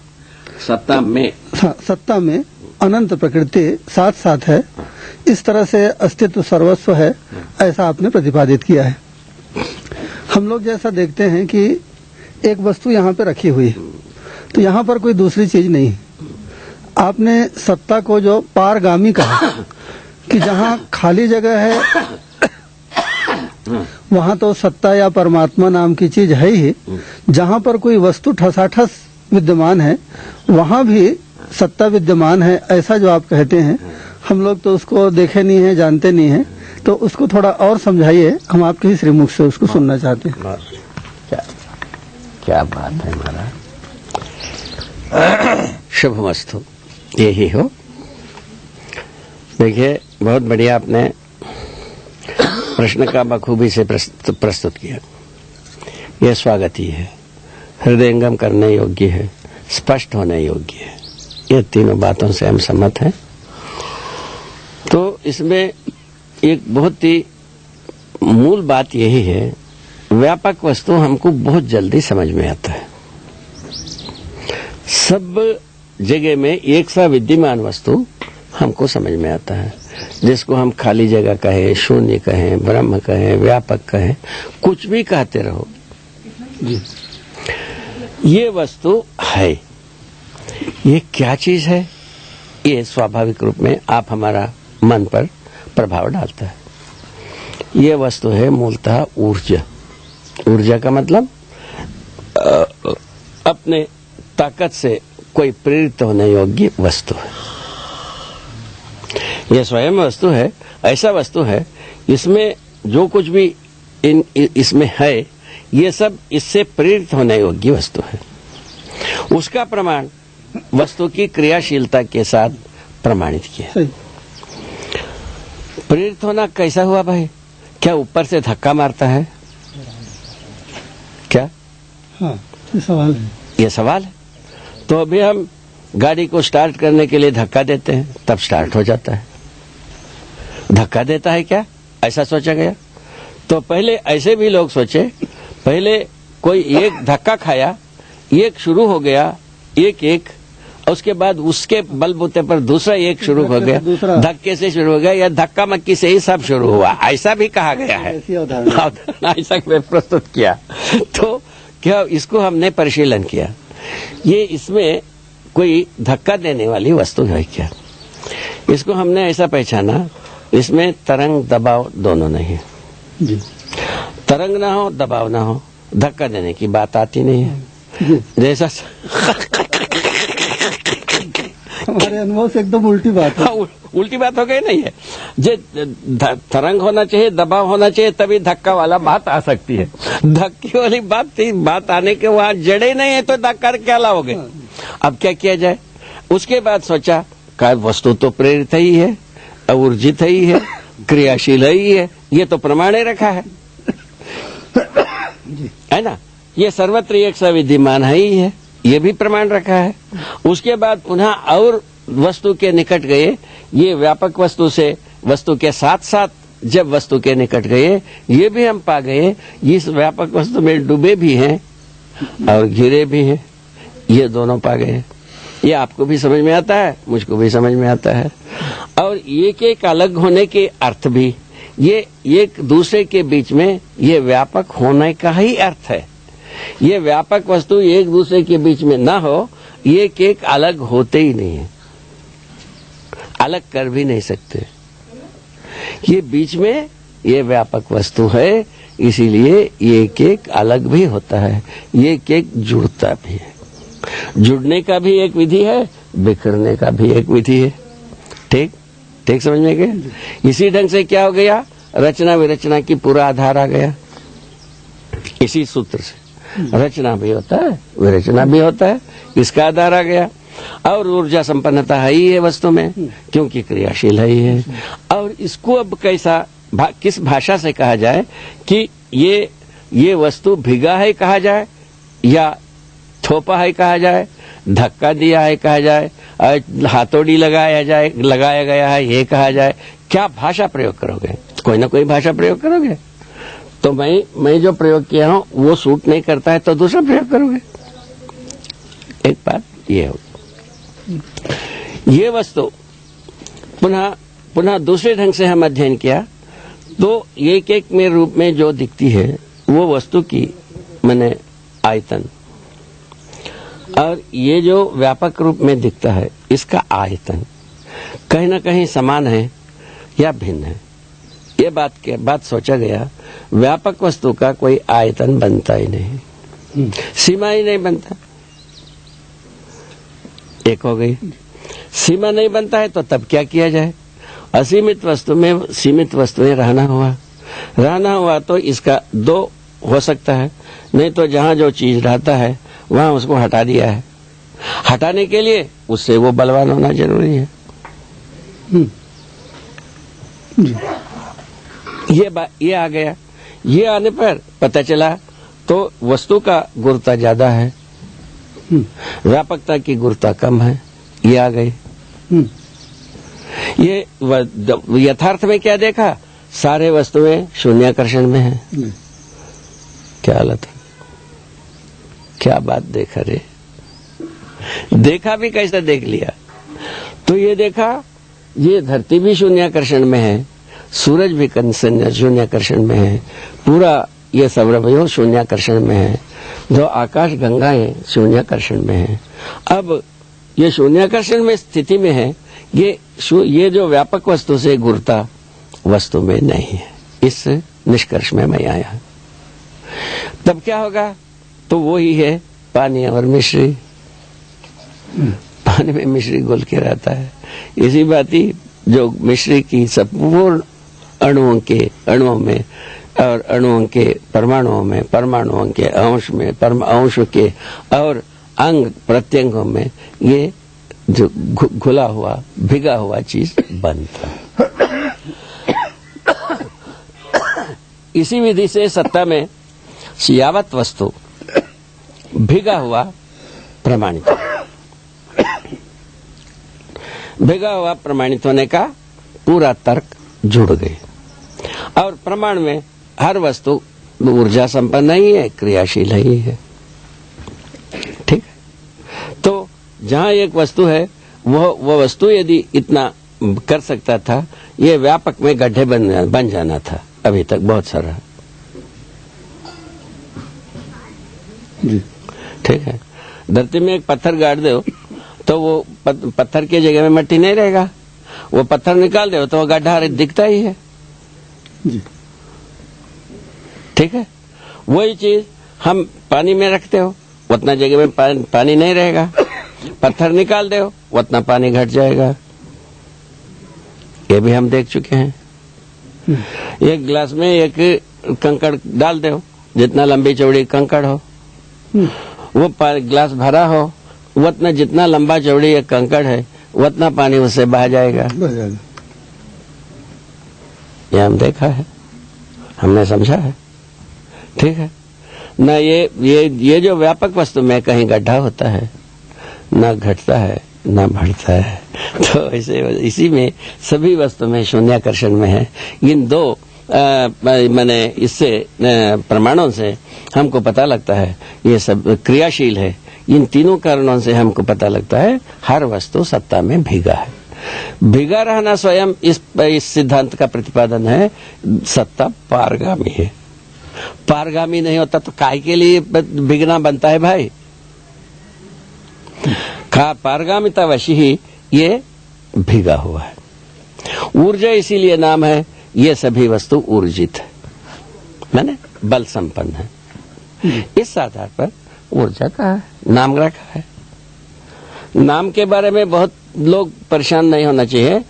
सत्ता में
अनंत प्रकृति साथ साथ है, इस तरह से अस्तित्व सर्वस्व है, ऐसा आपने प्रतिपादित किया है। हम लोग जैसा देखते हैं कि एक वस्तु यहाँ पे रखी हुई है, तो यहाँ पर कोई दूसरी चीज नहीं है। आपने सत्ता को जो पारगामी कहा कि जहाँ खाली जगह है वहाँ तो सत्ता या परमात्मा नाम की चीज है ही। जहाँ पर कोई वस्तु ठसाठस विद्यमान है वहाँ भी सत्ता विद्यमान है, ऐसा जो आप कहते हैं। हम लोग तो उसको देखे नहीं है, जानते नहीं है, तो उसको थोड़ा और समझाइए। हम आपके ही श्रीमुख से उसको सुनना चाहते हैं।
क्या बात है महाराज। शुभमस्तु, यही हो। देखिए, बहुत बढ़िया आपने प्रश्न का बखूबी से प्रस्तुत किया। यह स्वागत ही है, हृदयंगम करने योग्य है, स्पष्ट होने योग्य है। ये तीनों बातों से हम सहमत हैं। तो इसमें एक बहुत ही मूल बात यही है, व्यापक वस्तु हमको बहुत जल्दी समझ में आता है। सब जगह में एक सा विद्यमान वस्तु हमको समझ में आता है, जिसको हम खाली जगह कहें, शून्य कहें, ब्रह्म कहें, व्यापक कहें, कुछ भी कहते रहो जी। ये वस्तु है। ये क्या चीज है? ये स्वाभाविक रूप में आप हमारा मन पर प्रभाव डालता है। ये वस्तु है मूलतः ऊर्जा। ऊर्जा का मतलब अपने ताकत से कोई प्रेरित होने योग्य वस्तु है। यह स्वयं वस्तु है, ऐसा वस्तु है इसमें जो कुछ भी इसमें है, ये सब इससे प्रेरित होने योग्य वस्तु है। उसका प्रमाण वस्तु की क्रियाशीलता के साथ प्रमाणित किया।
सही।
प्रेरित होना कैसा हुआ भाई? क्या ऊपर से धक्का मारता है क्या?
हाँ, ये सवाल है।
ये सवाल है। तो अभी हम गाड़ी को स्टार्ट करने के लिए धक्का देते हैं, तब स्टार्ट हो जाता है। धक्का देता है क्या? ऐसा सोचा गया। तो पहले ऐसे भी लोग सोचे, पहले कोई एक धक्का खाया, एक शुरू हो गया, एक उसके बाद उसके बलबूते पर दूसरा एक शुरू हो गया, धक्के से शुरू हो गया, या धक्का मक्की से ही सब शुरू हुआ, ऐसा भी कहा गया है। ऐसा प्रस्तुत किया। तो क्या इसको हमने परिशीलन किया, ये इसमें कोई धक्का देने वाली वस्तु है क्या? इसको हमने ऐसा पहचाना, इसमें तरंग दबाव दोनों नहीं है
जी।
तरंग ना हो, दबाव ना हो, धक्का देने की बात आती नहीं है। जैसा
हमारे अनुभव से एकदम उल्टी बात है।
उल्टी बात हो गई नहीं है। जे तरंग होना चाहिए, दबाव होना चाहिए, तभी धक्का वाला बात आ सकती है। धक्के वाली बात आने के वहां जड़े नहीं है, तो धक्का क्या लाओगे? अब क्या किया जाए? उसके बाद सोचा का वस्तु तो प्रेरित ही है, ऊर्जित ही है, क्रियाशील ही है, ये तो प्रमाण रखा है ना? ये सर्वत्र एक सा विद्यमान ही है, ये भी प्रमाण रखा है। उसके बाद पुनः और वस्तु के निकट गए, ये व्यापक वस्तु से वस्तु के साथ साथ जब वस्तु के निकट गए, ये भी हम पा गए, इस व्यापक वस्तु में डूबे भी हैं और घिरे भी हैं, ये दोनों पा गए। ये आपको भी समझ में आता है, मुझको भी समझ में आता है। और एक एक अलग होने के अर्थ भी, ये एक दूसरे के बीच में ये व्यापक होने का ही अर्थ है। ये व्यापक वस्तु एक दूसरे के बीच में ना हो, एक एक अलग होते ही नहीं है, अलग कर भी नहीं सकते। ये बीच में ये व्यापक वस्तु है, इसीलिए एक एक अलग भी होता है, एक एक जुड़ता भी है। जुड़ने का भी एक विधि है, बिखरने का भी एक विधि है। ठीक ठीक समझ में गए? इसी ढंग से क्या हो गया, रचना विरचना की पूरा आधार आ गया इसी सूत्र से। रचना भी होता है, विरचना भी होता है, इसका आधार आ गया। और ऊर्जा संपन्नता है ही है वस्तु में, क्योंकि क्रियाशील है ही है। और इसको अब कैसा किस भाषा से कहा जाए कि ये वस्तु भिगा है कहा जाए, या थोपा है कहा जाए, धक्का दिया है कहा जाए, हाथोड़ी लगाया गया है ये कहा जाए, क्या भाषा प्रयोग करोगे? कोई ना कोई भाषा प्रयोग करोगे। तो मैं जो प्रयोग किया हूं वो सूट नहीं करता है तो दूसरा प्रयोग करोगे। एक बात ये हो, ये वस्तु पुनः दूसरे ढंग से हम अध्ययन किया तो एक एक में रूप में जो दिखती है वो वस्तु की माने आयतन, और ये जो व्यापक रूप में दिखता है इसका आयतन कहीं न कहीं समान है या भिन्न है। ये बात सोचा गया, व्यापक वस्तु का कोई आयतन बनता ही नहीं, सीमा ही नहीं बनता। एक हो गई, सीमा नहीं बनता है तो तब क्या किया जाए? असीमित वस्तु में सीमित वस्तुएं रहना हुआ तो इसका दो हो सकता है, नहीं तो जहां जो चीज रहता है वहां उसको हटा दिया है। हटाने के लिए उससे वो बलवान होना जरूरी है। ये आ गया। ये आने पर पता चला तो वस्तु का गुरुता ज्यादा है, व्यापकता की गुरुता कम है, ये आ गई। ये यथार्थ में क्या देखा? सारे वस्तुएं शून्याकर्षण में है। क्या हालत है, क्या बात देखा रे। देखा भी कैसा देख लिया? तो ये देखा ये धरती भी शून्याकर्षण में है, सूरज भी शून्याकर्षण में है, पूरा ये सौरभयो शून्याकर्षण में है, जो आकाश गंगाएं शून्याकर्षण में है। अब ये शून्याकर्षण में स्थिति में है, ये जो व्यापक वस्तु से गुरुता वस्तु में नहीं है। इस निष्कर्ष में मैं आया। तब क्या होगा? तो वो ही है पानी और मिश्री। पानी में मिश्री घुल के रहता है। इसी बात ही जो मिश्री की संपूर्ण अणुओं में और अणुओं के परमाणुओं में, परमाणुओं के अंश में, अंश के और अंग प्रत्यंगों में ये जो घुला हुआ भिगा हुआ चीज बनता है। इसी विधि से सत्ता में यावत वस्तु भिगा हुआ प्रमाणित, भिगा हुआ प्रमाणित होने का पूरा तर्क जुड़ गए और प्रमाण में हर वस्तु ऊर्जा संपन्न ही है, क्रियाशील ही है। ठीक है, तो जहां एक वस्तु है वो वस्तु यदि इतना कर सकता था, ये व्यापक में गड्ढे बन जाना था अभी तक बहुत सारा।
जी
ठीक है, धरती में एक पत्थर गाड़ दो तो वो पत्थर की जगह में मिट्टी नहीं रहेगा, वो पत्थर निकाल दो तो वो गड्ढा दिखता ही है।
जी
ठीक है, वही चीज हम पानी में रखते हो उतना जगह में पानी नहीं रहेगा, पत्थर निकाल दो उतना पानी घट जाएगा। ये भी हम देख चुके हैं। एक गिलास में एक कंकड़ डाल दो, जितना लंबी चौड़ी कंकड़ हो, वो गिलास भरा हो उतना जितना लंबा चौड़ी एक कंकड़ है उतना पानी उससे बह जाएगा। ये हम देखा है, हमने समझा है। ठीक है न, ये जो व्यापक वस्तु में कहीं गड्ढा होता है, न घटता है न बढ़ता है। तो इसी में सभी वस्तु में शून्याकर्षण में है। इन दो मैंने इससे प्रमाणों से हमको पता लगता है ये सब क्रियाशील है। इन तीनों कारणों से हमको पता लगता है हर वस्तु सत्ता में भीगा है। भीगा रहना स्वयं इस सिद्धांत का प्रतिपादन है। सत्ता पारगामी है, पारगामी नहीं होता तो काय के लिए भीगना बनता है भाई। पारगामिता वशी ही ये भीगा हुआ है। ऊर्जा इसीलिए नाम है, ये सभी वस्तु ऊर्जित है, माने बल संपन्न है। इस आधार पर ऊर्जा का नाम रखा है। नाम के बारे में बहुत लोग परेशान नहीं होना चाहिए।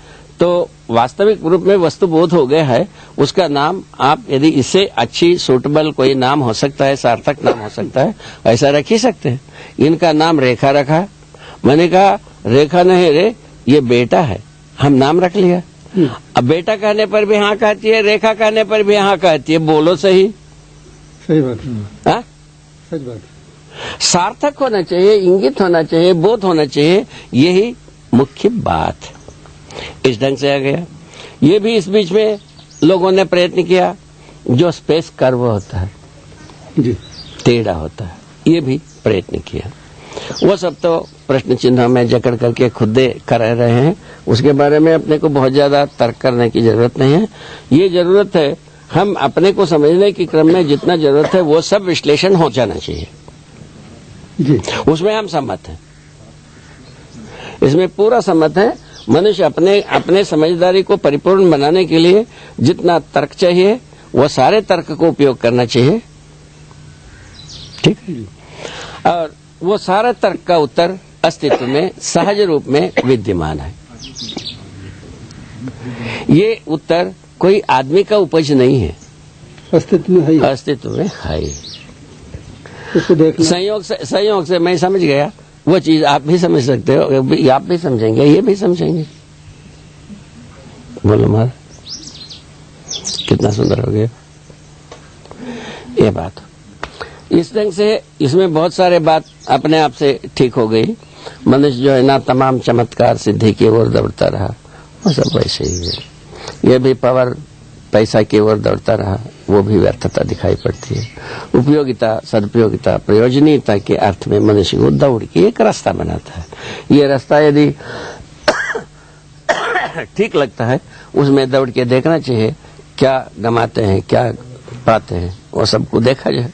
तो वास्तविक रूप में वस्तु बोध हो गया है, उसका नाम आप यदि इससे अच्छी सूटेबल कोई नाम हो सकता है, सार्थक नाम हो सकता है, ऐसा रख ही सकते हैं। इनका नाम रेखा रखा, मैंने कहा रेखा नहीं रे, ये बेटा है, हम नाम रख लिया। अब बेटा कहने पर भी हाँ कहती है, रेखा कहने पर भी हाँ कहती है। बोलो सही,
सही बात है, सच बात।
सार्थक होना चाहिए, इंगित होना चाहिए, बोध होना चाहिए, यही मुख्य बात है। इस ढंग से आ गया। ये भी इस बीच में लोगों ने प्रयत्न किया, जो स्पेस कर्व होता है
जी,
टेढ़ा होता है, ये भी प्रयत्न किया। वो सब तो प्रश्न चिन्ह में जकड़ करके खुदे कर रहे हैं, उसके बारे में अपने को बहुत ज्यादा तर्क करने की जरूरत नहीं है। ये जरूरत है हम अपने को समझने के क्रम में जितना जरूरत है वो सब विश्लेषण हो जाना चाहिए
जी।
उसमें हम सहमत हैं, इसमें पूरा सहमत है। मनुष्य अपने समझदारी को परिपूर्ण बनाने के लिए जितना तर्क चाहिए वो सारे तर्क को उपयोग करना चाहिए। ठीक है, और वो सारा तर्क का उत्तर अस्तित्व में सहज रूप में विद्यमान है। ये उत्तर कोई आदमी का उपज नहीं है,
अस्तित्व में है,
अस्तित्व में है।
उसको देखना
संयोग से मैं समझ गया, वो चीज आप भी समझ सकते हो, आप भी समझेंगे, ये भी समझेंगे। बोलो मार, कितना सुंदर हो गया ये बात। इस ढंग से इसमें बहुत सारे बात अपने आप से ठीक हो गई। मनुष्य जो है ना तमाम चमत्कार सिद्धि की ओर दौड़ता रहा, वो सब वैसे ही है। ये भी पावर पैसा की ओर दौड़ता रहा, वो भी व्यर्थता दिखाई पड़ती है। उपयोगिता, सदुपयोगिता, प्रयोजनीयता के अर्थ में मनुष्य को दौड़ के एक रास्ता बनाता है। ये रास्ता यदि ठीक लगता है उसमें दौड़ के देखना चाहिए, क्या गमाते हैं क्या पाते हैं, वो सबको देखा जाए।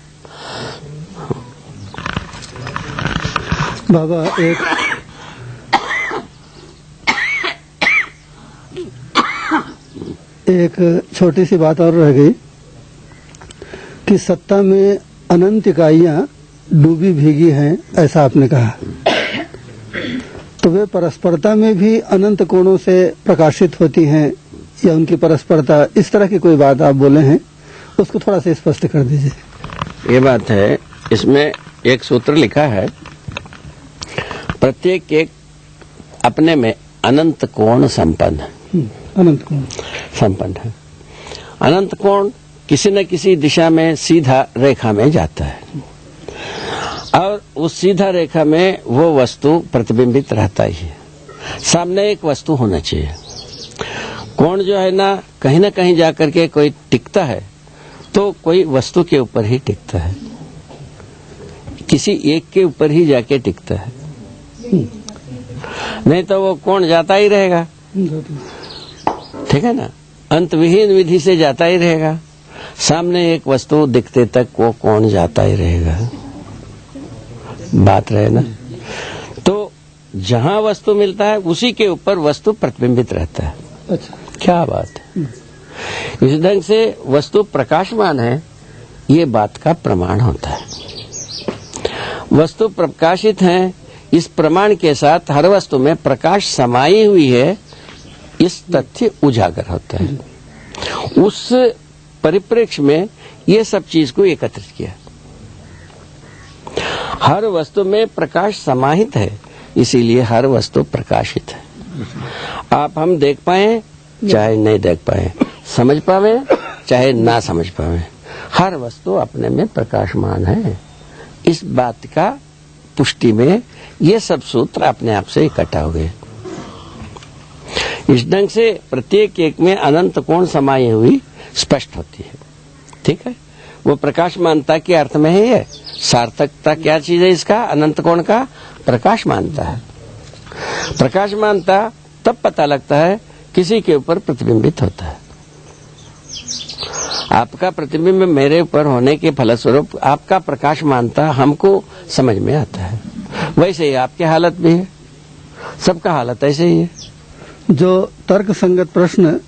बाबा एक छोटी सी बात और रह गई कि सत्ता में अनंत इकाइयां डूबी भीगी हैं, ऐसा आपने कहा। तो वे परस्परता में भी अनंत कोणों से प्रकाशित होती हैं या उनकी परस्परता, इस तरह की कोई बात आप बोले हैं, उसको थोड़ा सा स्पष्ट कर दीजिए।
ये बात है, इसमें एक सूत्र लिखा है प्रत्येक एक अपने में अनंत कोण संपन्न है।
अनंत कोण
संपन्न है। अनंत कोण किसी न किसी दिशा में सीधा रेखा में जाता है और उस सीधा रेखा में वो वस्तु प्रतिबिंबित रहता ही है। सामने एक वस्तु होना चाहिए। कोण जो है ना कहीं जाकर के कोई टिकता है तो कोई वस्तु के ऊपर ही टिकता है, किसी एक के ऊपर ही जाके टिकता है, नहीं तो वो कोण जाता ही रहेगा। ठीक है ना, अंत विहीन विधि से जाता ही रहेगा। सामने एक वस्तु दिखते तक वो कोण जाता ही रहेगा। बात रहे ना। तो जहां वस्तु मिलता है उसी के ऊपर वस्तु प्रतिबिंबित रहता है।
अच्छा,
क्या बात है। इस ढंग से वस्तु प्रकाशमान है, ये बात का प्रमाण होता है। वस्तु प्रकाशित है, इस प्रमाण के साथ हर वस्तु में प्रकाश समाई हुई है, इस तथ्य उजागर होता है। उस परिप्रेक्ष्य में ये सब चीज को एकत्रित किया। हर वस्तु में प्रकाश समाहित है, इसीलिए हर वस्तु प्रकाशित है। आप हम देख पाए चाहे नहीं देख पाए, समझ पावे चाहे ना समझ पावे, हर वस्तु अपने में प्रकाशमान है। इस बात का पुष्टि में ये सब सूत्र अपने आप से इकट्ठा हो गए। इस ढंग से प्रत्येक एक में अनंत कोण समाई हुई स्पष्ट होती है। ठीक है, वो प्रकाशमानता के अर्थ में है। ये सार्थकता क्या चीज है इसका? अनंत कोण का प्रकाशमानता है। प्रकाशमानता तब पता लगता है किसी के ऊपर प्रतिबिंबित होता है। आपका प्रतिबिंब मेरे ऊपर होने के फलस्वरूप आपका प्रकाशमानता हमको समझ में आता है। वैसे ही आपकी हालत भी है, सबका हालत ऐसे ही है।
जो तर्क संगत प्रश्न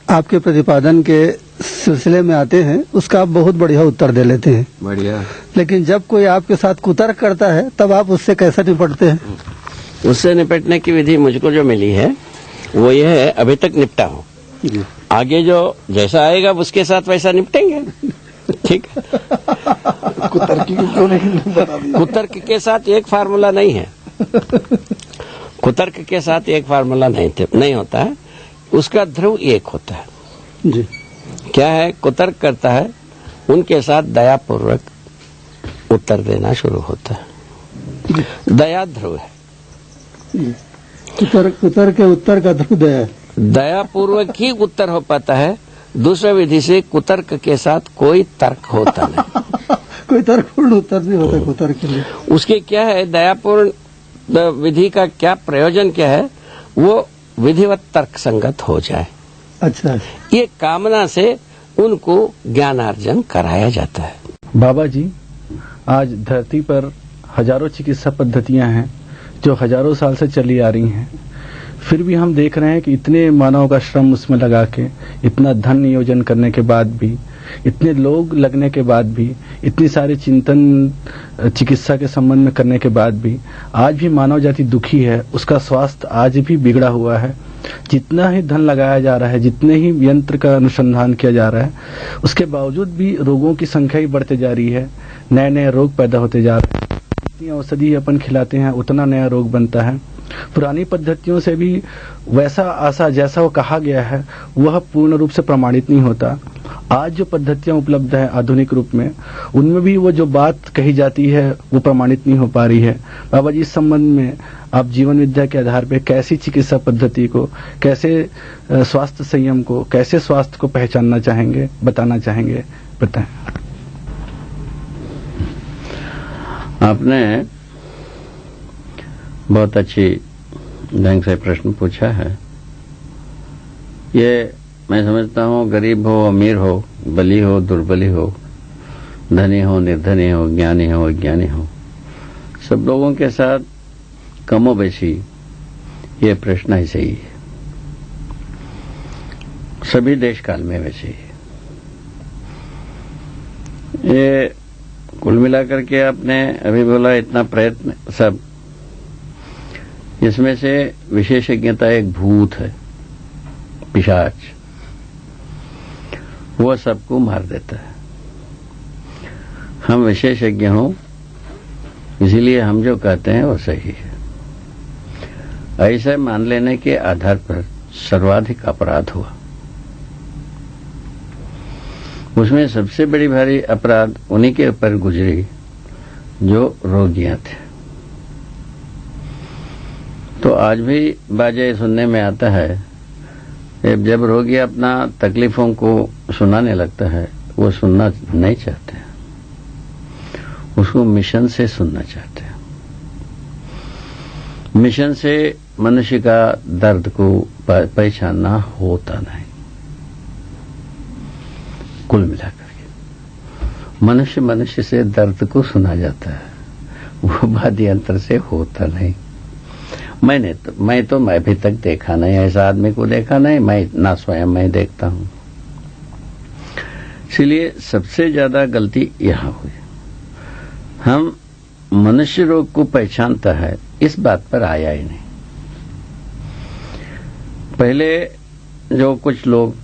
आपके प्रतिपादन के सिलसिले में आते हैं उसका आप बहुत बढ़िया उत्तर दे लेते हैं।
बढ़िया।
लेकिन जब कोई आपके साथ कुतर्क करता है तब आप उससे कैसे निपटते हैं?
उससे निपटने की विधि मुझको जो मिली है वो ये है, अभी तक निपटा हूँ, आगे जो जैसा आएगा उसके साथ वैसा निपटेंगे। ठीक है।
कुतर्क क्यों नहीं बता दिया?
कुतर्क के साथ एक फार्मूला नहीं है। कुतर्क के साथ एक फार्मूला नहीं होता है, उसका ध्रुव एक होता है।
जी।
क्या है? कुतर्क करता है, उनके साथ दयापूर्वक उत्तर देना शुरू होता है। दया ध्रुव है।
कुतर्क के उत्तर का ध्रुव दया है।
दयापूर्वक ही उत्तर हो पाता है। दूसरा विधि से कुतर्क के साथ कोई तर्क होता नहीं।
कोई तर्कपूर्ण उत्तर नहीं होता कुतर्क के लिए।
उसके क्या है, दयापूर्ण विधि का क्या प्रयोजन क्या है? वो विधिवत तर्क संगत हो जाए।
अच्छा,
ये कामना से उनको ज्ञानार्जन कराया जाता है।
बाबा जी, आज धरती पर हजारों चिकित्सा पद्धतियां हैं जो हजारों साल से चली आ रही हैं, फिर भी हम देख रहे हैं कि इतने मानव का श्रम उसमें लगा के, इतना धन नियोजन करने के बाद भी, इतने लोग लगने के बाद भी, इतनी सारे चिंतन चिकित्सा के संबंध में करने के बाद भी आज भी मानव जाति दुखी है। उसका स्वास्थ्य आज भी बिगड़ा हुआ है। जितना ही धन लगाया जा रहा है, जितने ही यंत्र का अनुसंधान किया जा रहा है, उसके बावजूद भी रोगों की संख्या ही बढ़ते जा रही है। नए नए रोग पैदा होते जा रहे हैं। जितनी औषधि अपन खिलाते हैं उतना नया रोग बनता है। पुरानी पद्धतियों से भी वैसा आशा जैसा वो कहा गया है वह पूर्ण रूप से प्रमाणित नहीं होता। आज जो पद्धतियां उपलब्ध है आधुनिक रूप में, उनमें भी वो जो बात कही जाती है वो प्रमाणित नहीं हो पा रही है। बाबा जी, इस संबंध में आप जीवन विद्या के आधार पर कैसी चिकित्सा पद्धति को, कैसे स्वास्थ्य संयम को, कैसे स्वास्थ्य को पहचानना चाहेंगे, बताना चाहेंगे, बताएं।
आपने बहुत अच्छी ढंग से प्रश्न पूछा है। ये मैं समझता हूँ गरीब हो अमीर हो, बली हो दुर्बली हो, धनी हो निर्धनी हो, ज्ञानी हो अज्ञानी हो, सब लोगों के साथ कमो बेशी ये प्रश्न ऐसे ही है। सभी देश काल में वैसे ही है। ये कुल मिलाकर के आपने अभी बोला इतना प्रयत्न सब, इसमें से विशेषज्ञता एक भूत है, पिशाच, वो सबको मार देता है। हम विशेषज्ञ हों, इसीलिए हम जो कहते हैं वो सही है।
ऐसा मान लेने के आधार पर सर्वाधिक अपराध हुआ। उसमें सबसे बड़ी भारी अपराध उन्हीं के ऊपर गुजरी जो रोगियां थे। तो आज भी बाजे सुनने में आता है, जब रोगी अपना तकलीफों को सुनाने लगता है, वो सुनना नहीं चाहते, उसको मिशन से सुनना चाहते हैं। मिशन से मनुष्य का दर्द को पहचानना होता नहीं। कुल मिलाकर के मनुष्य से दर्द को सुना जाता है, वो वाद्य यंत्र से होता नहीं। मैं तो अभी तक देखा नहीं, ऐसा आदमी को देखा नहीं, मैं ना स्वयं मैं देखता हूं। इसलिए सबसे ज्यादा गलती यहां हुई। हम मनुष्य रोग को पहचानता है, इस बात पर आया ही नहीं। पहले जो कुछ लोग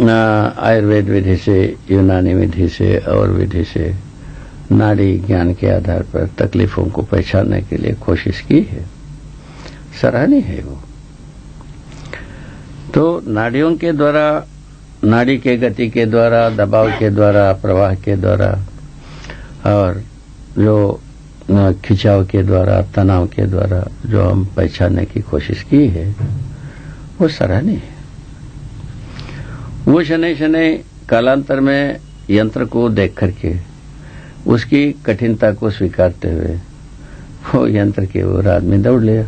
आयुर्वेद विधि से, यूनानी विधि से और विधि से नाड़ी ज्ञान के आधार पर तकलीफों को पहचानने के लिए कोशिश की है, सराहनीय है वो। तो नाड़ियों के द्वारा, नाड़ी के गति के द्वारा, दबाव के द्वारा, प्रवाह के द्वारा और जो खिंचाव के द्वारा, तनाव के द्वारा जो हम पहचानने की कोशिश की है, वो सराहनीय है। वो शनै शनै कालांतर में यंत्र को देख करके उसकी कठिनता को स्वीकारते हुए वो यंत्र के ओर आदमी दौड़ लिया।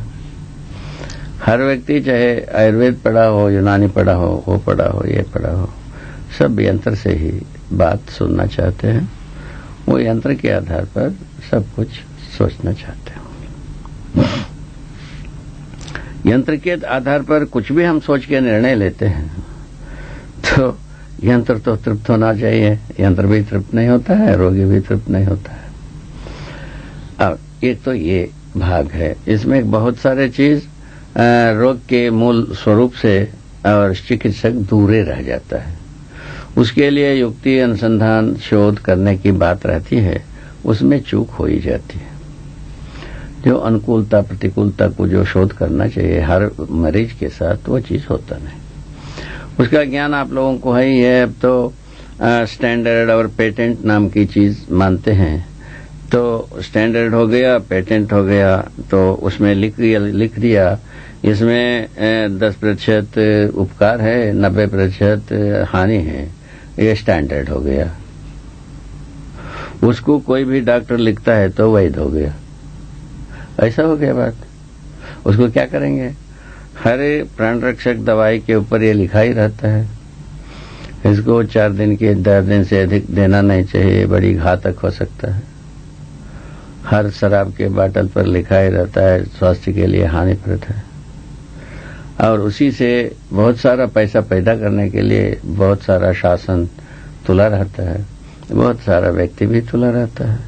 हर व्यक्ति चाहे आयुर्वेद पढ़ा हो, यूनानी पढ़ा हो, वो पढ़ा हो, ये पढ़ा हो, सब यंत्र से ही बात सुनना चाहते हैं। वो यंत्र के आधार पर सब कुछ सोचना चाहते हैं। यंत्र के आधार पर कुछ भी हम सोच के निर्णय लेते हैं तो यंत्र तो तृप्त होना चाहिए। यंत्र भी तृप्त नहीं होता है, रोगी भी तृप्त नहीं होता है। अब एक तो ये भाग है, इसमें बहुत सारे चीज रोग के मूल स्वरूप से और चिकित्सक दूरे रह जाता है। उसके लिए युक्ति, अनुसंधान, शोध करने की बात रहती है, उसमें चूक हो ही जाती है। जो अनुकूलता प्रतिकूलता को जो शोध करना चाहिए हर मरीज के साथ, वो चीज होता नहीं। उसका ज्ञान आप लोगों को है ही है। अब तो स्टैंडर्ड और पेटेंट नाम की चीज मानते हैं। तो स्टैंडर्ड हो गया, पेटेंट हो गया, तो उसमें लिख दिया इसमें 10% उपकार है, 90% हानि है, ये स्टैंडर्ड हो गया। उसको कोई भी डॉक्टर लिखता है तो वैध हो गया। ऐसा हो गया बात। उसको क्या करेंगे? हर प्राण रक्षक दवाई के ऊपर ये लिखा ही रहता है, इसको 4 दिन के 10 दिन से अधिक देना नहीं चाहिए, बड़ी घातक हो सकता है। हर शराब के बाटल पर लिखा ही रहता है, स्वास्थ्य के लिए हानिप्रद है। और उसी से बहुत सारा पैसा पैदा करने के लिए बहुत सारा शासन तुला रहता है, बहुत सारा व्यक्ति भी तुला रहता है,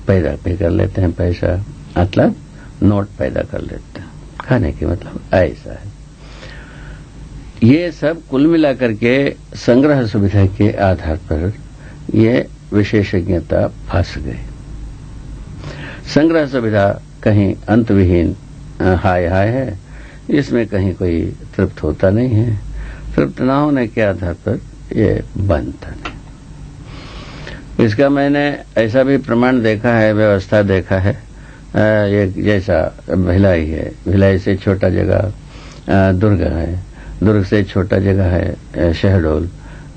पैदा भी कर लेते हैं पैसा, मतलब नोट पैदा कर लेते हैं। खाने के मतलब ऐसा है। ये सब कुल मिलाकर के संग्रह सुविधा के आधार पर ये विशेषज्ञता फंस गई। संग्रह सुविधा कहीं अंतविहीन हाय हाय है, इसमें कहीं कोई तृप्त होता नहीं है। तृप्त न होने के आधार पर ये बनता नहीं। इसका मैंने ऐसा भी प्रमाण देखा है, व्यवस्था देखा है। एक जैसा भिलाई है, भिलाई से छोटा जगह दुर्ग है, दुर्ग से छोटा जगह है शहडोल,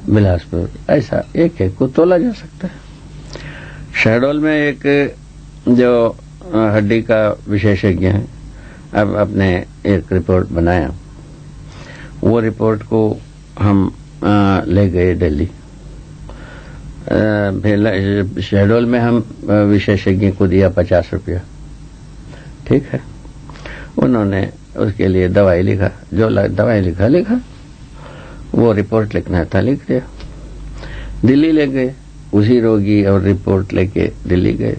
बिलासपुर, ऐसा एक एक को तोला जा सकता है। शहडोल में एक जो हड्डी का विशेषज्ञ है, अब अपने एक रिपोर्ट बनाया। वो रिपोर्ट को हम ले गए दिल्ली। शहडोल में हम विशेषज्ञ को दिया 50 रुपया, ठीक है। उन्होंने उसके लिए दवाई लिखा, जो दवाई लिखा, वो रिपोर्ट लिखना था, लिख दिया। दिल्ली ले गए, उसी रोगी और रिपोर्ट लेके दिल्ली गए।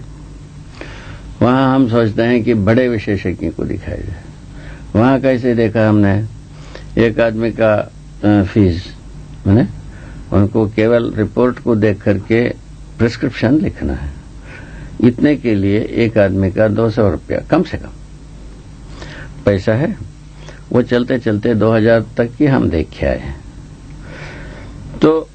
वहां हम सोचते हैं कि बड़े विशेषज्ञ को दिखाया जाए। वहां कैसे देखा हमने, एक आदमी का फीस, मैंने उनको केवल रिपोर्ट को देख करके प्रिस्क्रिप्शन लिखना है, इतने के लिए एक आदमी का 200 रुपया कम से कम पैसा है। वो चलते चलते 2000 तक की हम देख के आए हैं। तो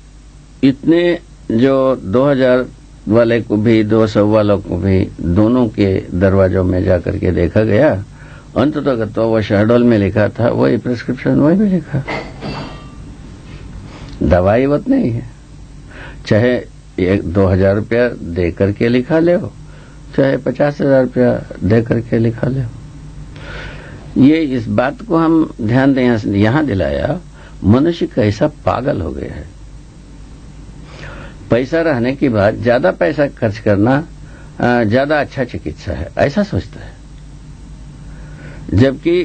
इतने जो 2000 वाले को भी 200 वालों को भी दोनों के दरवाजों में जाकर के देखा गया, अंततः तो वो शहडोल में लिखा था वही प्रिस्क्रिप्शन वही भी लिखा, दवाई वत नहीं है। चाहे 2000 रुपया दे करके लिखा ले हो, चाहे 50,000 रुपया दे करके लिखा ले हो। ये इस बात को हम ध्यान दें यहां दिलाया, मनुष्य कैसा पागल हो गया है। पैसा रहने के बाद ज्यादा पैसा खर्च करना ज्यादा अच्छा चिकित्सा है, ऐसा सोचता है। जबकि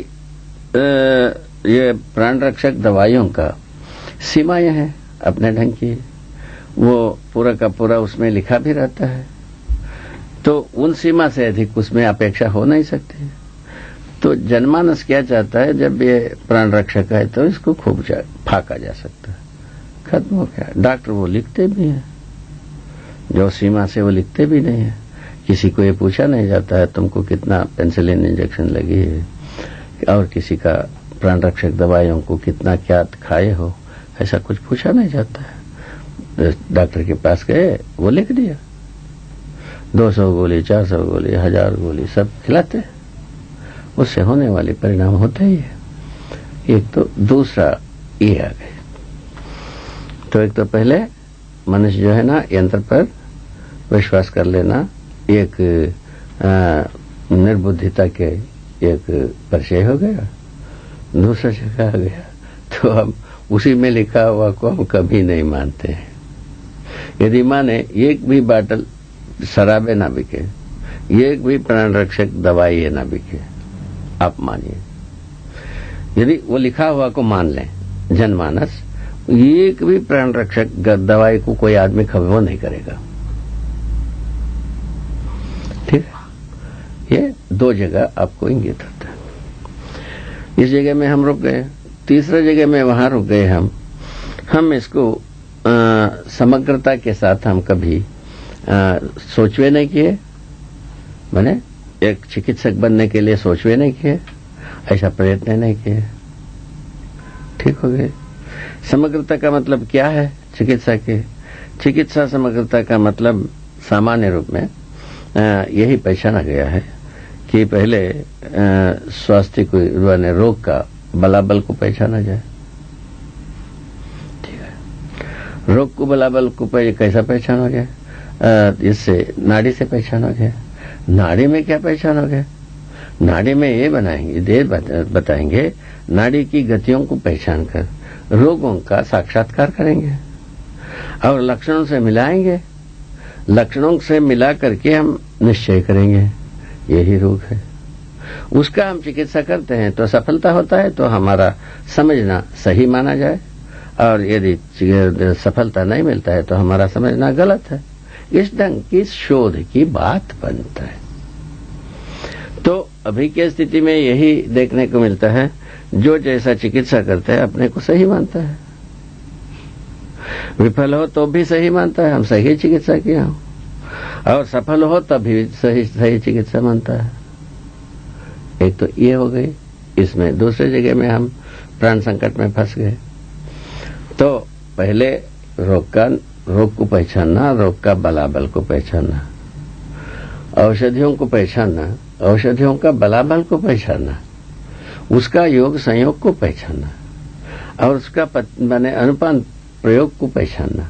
ये प्राण रक्षक दवाइयों का सीमाएं हैं अपने ढंग की, वो पूरा का पूरा उसमें लिखा भी रहता है, तो उन सीमा से अधिक उसमें अपेक्षा हो नहीं सकती। तो जनमानस क्या चाहता है, जब ये प्राण रक्षक है तो इसको खूब फाका जा सकता है, खत्म हो गया। डॉक्टर वो लिखते भी हैं जो सीमा से वो लिखते भी नहीं है। किसी को ये पूछा नहीं जाता है तुमको कितना पेनिसिलिन इंजेक्शन लगी है, और किसी का प्राण रक्षक दवाइयों को कितना क्या खाए हो, ऐसा कुछ पूछा नहीं जाता है। डॉक्टर के पास गए, वो लिख दिया 200 गोली, 400 गोली, 1000 गोली सब खिलाते हैं, उससे होने वाले परिणाम होते ही है। एक तो दूसरा ये आ गए। तो एक तो पहले मनुष्य जो है ना यंत्र पर विश्वास कर लेना एक निर्बुद्धिता के एक परिचय हो गया। दूसरा जगह आ गया तो हम उसी में लिखा हुआ को हम कभी नहीं मानते हैं। यदि माने एक भी बाटल शराबे ना बिके, एक भी प्राण रक्षक दवाई ना बिके, आप मानिए। यदि वो लिखा हुआ को मान लें जनमानस, एक भी प्राण रक्षक दवाई को कोई आदमी खबो नहीं करेगा। ठीक है, ये दो जगह आपको इंगित होता है। इस जगह में हम रुक गए। तीसरा जगह में वहां रुक गए हम इसको समग्रता के साथ हम कभी सोचवे नहीं किए, मैंने एक चिकित्सक बनने के लिए सोचवे नहीं किए, ऐसा प्रयत्न नहीं किए। ठीक हो गए। समग्रता का मतलब क्या है चिकित्सा के? चिकित्सा समग्रता का मतलब सामान्य रूप में यही पहचाना गया है कि पहले स्वास्थ्य को रोग का बलाबल को पहचाना जाए। ठीक है, रोग को बलाबल को कैसा पहचानोगे? इससे नाड़ी से पहचानोगे। नाड़ी में क्या पहचानोगे? नाड़ी में ये बताएंगे, नाड़ी की गतियों को पहचान कर रोगों का साक्षात्कार करेंगे और लक्षणों से मिलाएंगे। लक्षणों से मिला करके हम निश्चय करेंगे यही रोग है। उसका हम चिकित्सा करते हैं तो सफलता होता है, तो हमारा समझना सही माना जाए, और यदि सफलता नहीं मिलता है तो हमारा समझना गलत है। इस ढंग की शोध की बात बनता है। तो अभी की स्थिति में यही देखने को मिलता है, जो जैसा चिकित्सा करता है अपने को सही मानता है, विफल हो तो भी सही मानता है हम सही चिकित्सा किया हूं, और सफल हो तब भी सही चिकित्सा मानता है। एक तो ये हो गई। इसमें दूसरे जगह में हम प्राण संकट में फंस गए। तो पहले रोग को पहचानना, रोग का बलाबल को पहचानना, औषधियों को पहचानना, औषधियों का बलाबल को पहचानना, उसका योग संयोग को पहचानना, और उसका माने अनुपान प्रयोग को पहचानना।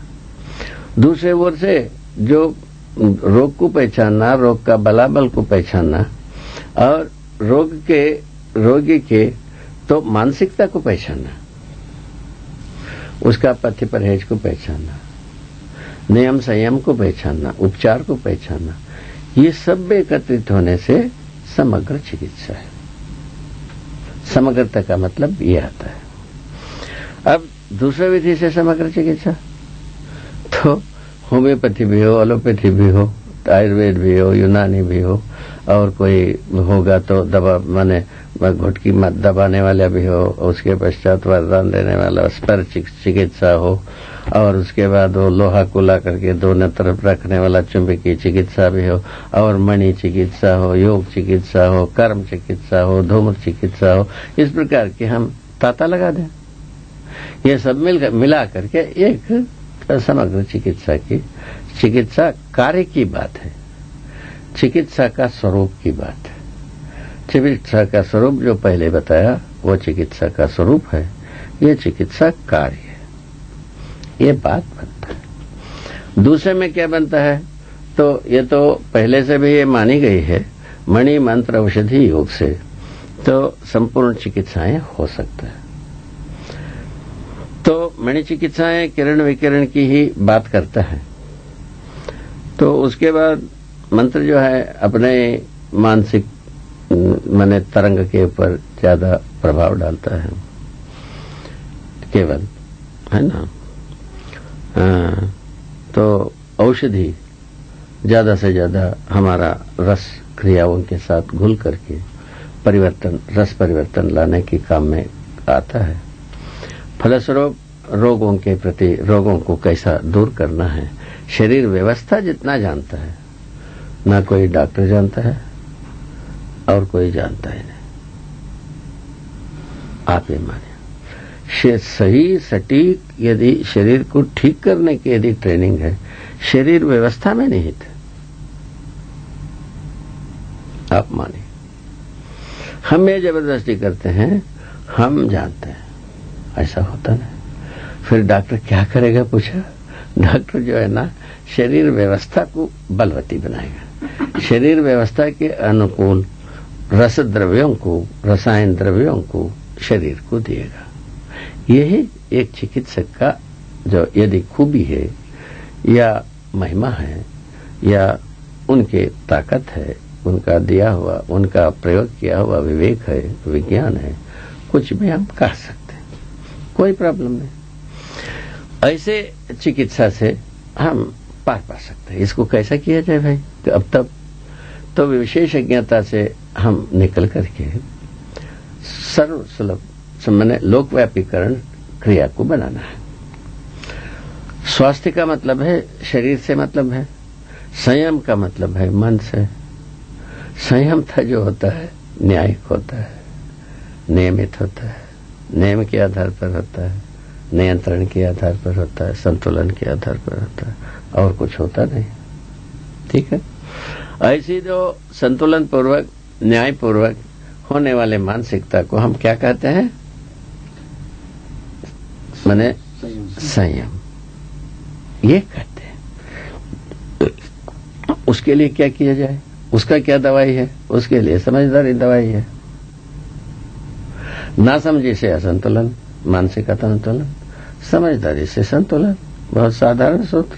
दूसरे ओर से जो रोग को पहचानना, रोग का बलाबल को पहचानना, और रोगी के तो मानसिकता को पहचानना, उसका पथ्य परहेज को पहचानना, नियम संयम को पहचानना, उपचार को पहचानना, ये सब एकत्रित होने से समग्र चिकित्सा है। समग्रता का मतलब ये आता है। अब दूसरा विधि से समग्र चिकित्सा, तो होम्योपैथी भी हो, एलोपैथी भी हो, आयुर्वेद भी हो, यूनानी भी हो, और कोई होगा तो दवा माने घुटकी मत दबाने वाला भी हो, उसके पश्चात वरदान देने वाला स्पर चिकित्सा हो, और उसके बाद वो लोहा को ला करके दोनों तरफ रखने वाला चुंबकीय चिकित्सा भी हो, और मणि चिकित्सा हो, योग चिकित्सा हो, कर्म चिकित्सा हो, धूम्र चिकित्सा हो, इस प्रकार के हम तांता लगा दें। ये सब मिला करके एक समग्र चिकित्सा की, चिकित्सा कार्य की बात है, चिकित्सा का स्वरूप की बात है। चिकित्सा का स्वरूप जो पहले बताया वो चिकित्सा का स्वरूप है, ये चिकित्सा कार्य है, ये बात बनता है। दूसरे में क्या बनता है, तो ये तो पहले से भी ये मानी गई है, मणि मंत्र औषधि योग से तो संपूर्ण चिकित्साएं हो सकता है। तो मणि चिकित्साएं किरण विकिरण की ही बात करता है। तो उसके बाद मंत्र जो है अपने मानसिक माने तरंग के ऊपर ज्यादा प्रभाव डालता है केवल, है ना। तो औषधि ज्यादा से ज्यादा हमारा रस क्रियाओं के साथ घुल करके परिवर्तन, रस परिवर्तन लाने के काम में आता है। फलस्वरूप रोगों के प्रति, रोगों को कैसा दूर करना है, शरीर व्यवस्था जितना जानता है ना कोई डॉक्टर जानता है और कोई जानता ही नहीं। आप ये मानिए, सही सटीक यदि शरीर को ठीक करने की यदि ट्रेनिंग है, शरीर व्यवस्था में निहित है। आप मानिए, हम ये जबरदस्ती करते हैं, हम जानते हैं ऐसा होता नहीं। फिर डॉक्टर क्या करेगा पूछा, डॉक्टर जो है ना शरीर व्यवस्था को बलवती बनाएगा, शरीर व्यवस्था के अनुकूल रस द्रव्यों को, रसायन द्रव्यों को शरीर को दिएगा। यही एक चिकित्सक का जो यदि खूबी है या महिमा है या उनके ताकत है, उनका दिया हुआ, उनका प्रयोग किया हुआ विवेक है, विज्ञान है, कुछ भी हम कह सकते हैं, कोई प्रॉब्लम नहीं। ऐसे चिकित्सा से हम पार पा सकते हैं। इसको कैसा किया जाए भाई, तो अब तक तो विशेषज्ञता से हम निकल करके सर्व सुलभ मैंने लोकव्यापीकरण क्रिया को बनाना है। स्वास्थ्य का मतलब है शरीर से मतलब है, संयम का मतलब है मन से। संयम था जो होता है न्यायिक होता है, नियमित होता है, नियम के आधार पर होता है, नियंत्रण के आधार पर होता है, संतुलन के आधार पर होता है, और कुछ होता नहीं। ठीक है, ऐसी जो संतुलन पूर्वक, न्याय पूर्वक होने वाले मानसिकता को हम क्या कहते हैं, माने संयम, ये कहते हैं। उसके लिए क्या किया जाए, उसका क्या दवाई है, उसके लिए समझदारी दवाई है। ना समझी से असंतुलन, मानसिक असंतुलन, समझदारी से संतुलन, बहुत साधारण सूत्र।